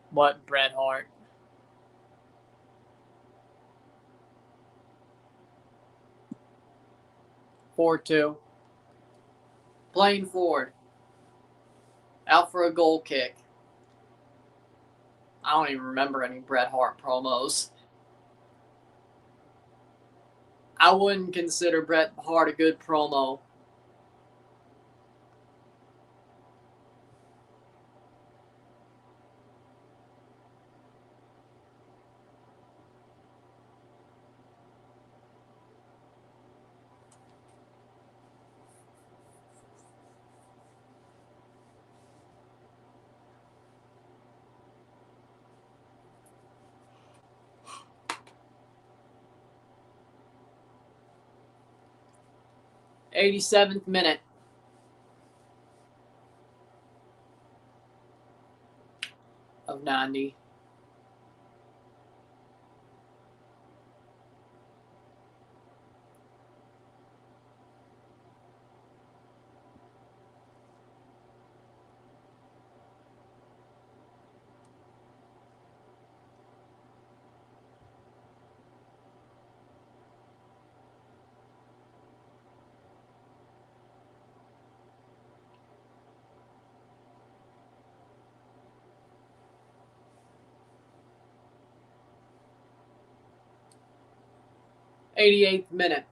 What, Bret Hart? (4-2). Playing forward. Out for a goal kick. I don't even remember any Bret Hart promos. I wouldn't consider Bret Hart a good promo. '87th minute. Of 90. '88th minute.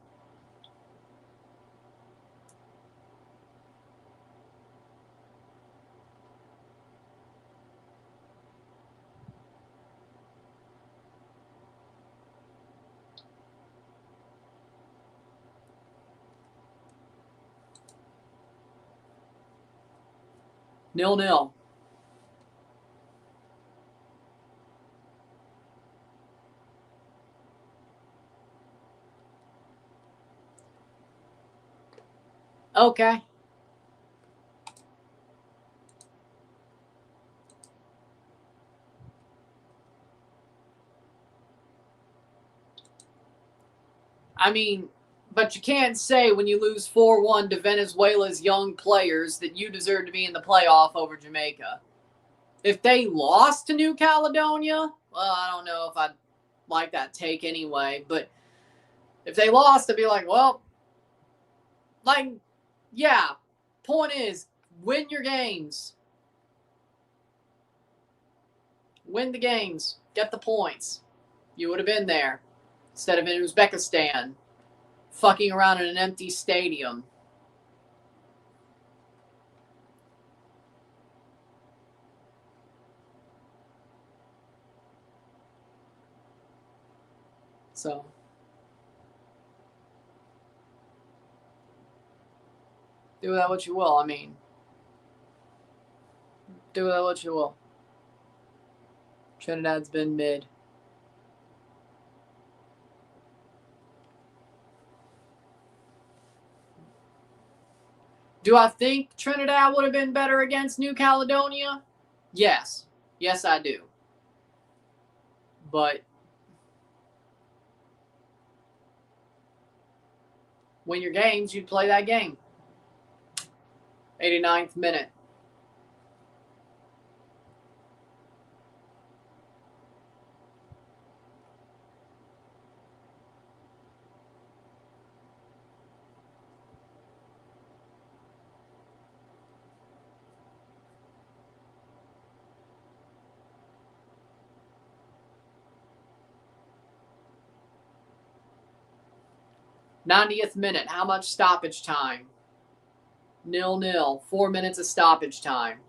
(0-0). Okay. I mean, but you can't say when you lose 4-1 to Venezuela's young players that you deserve to be in the playoff over Jamaica. If they lost to New Caledonia, well, I don't know if I'd like that take anyway. But if they lost, I'd be like, well, like, yeah. Point is, win your games. Win the games. Get the points. You would have been there instead of in Uzbekistan, fucking around in an empty stadium. So, do with that what you will. I mean, do with that what you will. Trinidad's been mid. Do I think Trinidad would have been better against New Caledonia? Yes. Yes, I do. But win your games, you'd play that game. 89th minute. '90th minute. How much stoppage time? 0-0. 4 minutes of stoppage time.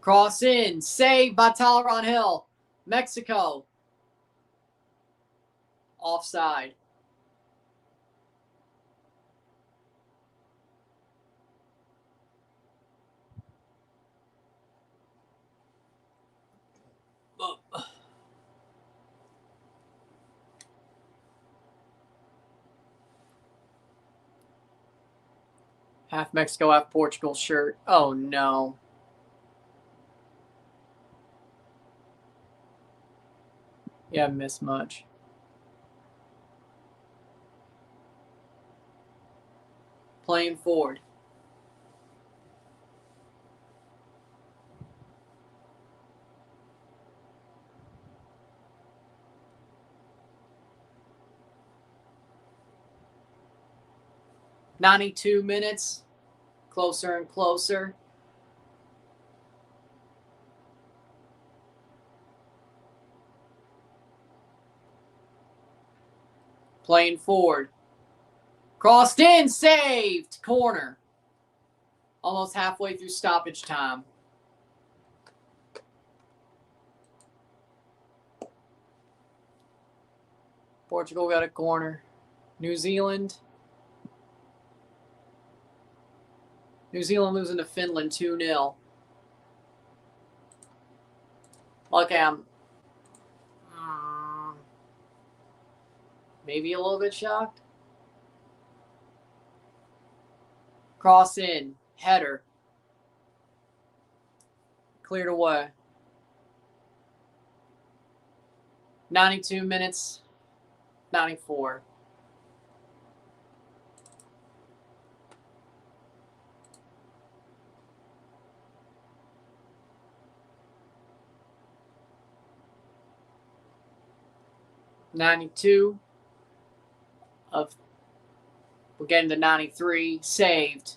Cross in. Saved by Tyler Hill. Mexico. Offside. Half Mexico, half Portugal shirt. Oh, no. Yeah, missed much. Playing forward. '92 minutes. Closer and closer. Playing forward. Crossed in. Saved. Corner. Almost halfway through stoppage time. Portugal got a corner. New Zealand. New Zealand losing to Finland 2-0. Okay, I'm maybe a little bit shocked. Cross in. Header. Cleared away. 92 minutes. 94. '92 of we're getting to 93. Saved.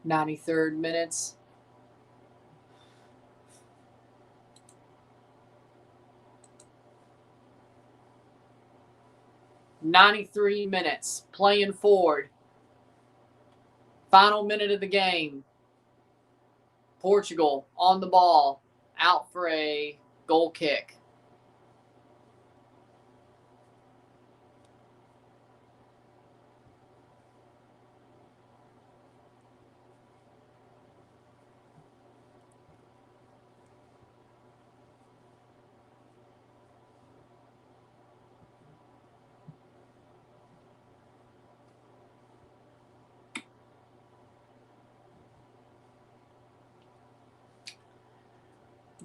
'93rd minutes. '93 minutes. Playing forward. Final minute of the game. Portugal on the ball. Out for a goal kick.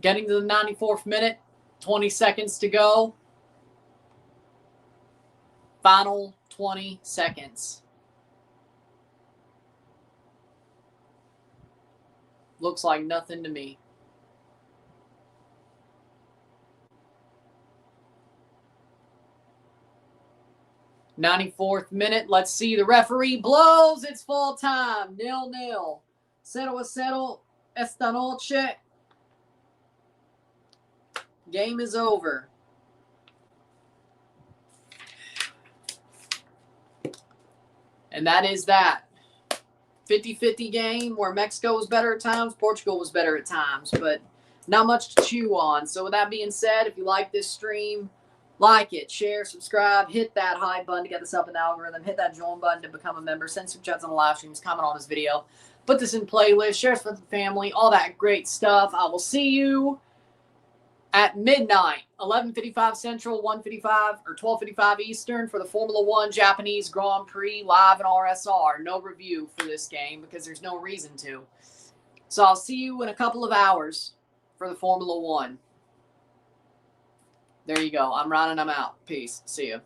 Getting to the 94th minute, 20 seconds to go. Final 20 seconds. Looks like nothing to me. '94th minute. Let's see. The referee blows. It's full time. 0-0. 0-0 esta noche. Game is over. And that is that. 50-50 game where Mexico was better at times, Portugal was better at times, but not much to chew on. So with that being said, if you like this stream, Like it, share, subscribe, hit that hype button to get this up in the algorithm, hit that join button to become a member, send super chats on the live streams, comment on this video, put this in playlist, share it with the family, all that great stuff. I will see you at midnight, 11:55 Central, 1:55 or 12:55 Eastern for the Formula One Japanese Grand Prix live in RSR. No review for this game because there's no reason to. So I'll see you in a couple of hours for the Formula One. There you go. I'm running them out. Peace. See you.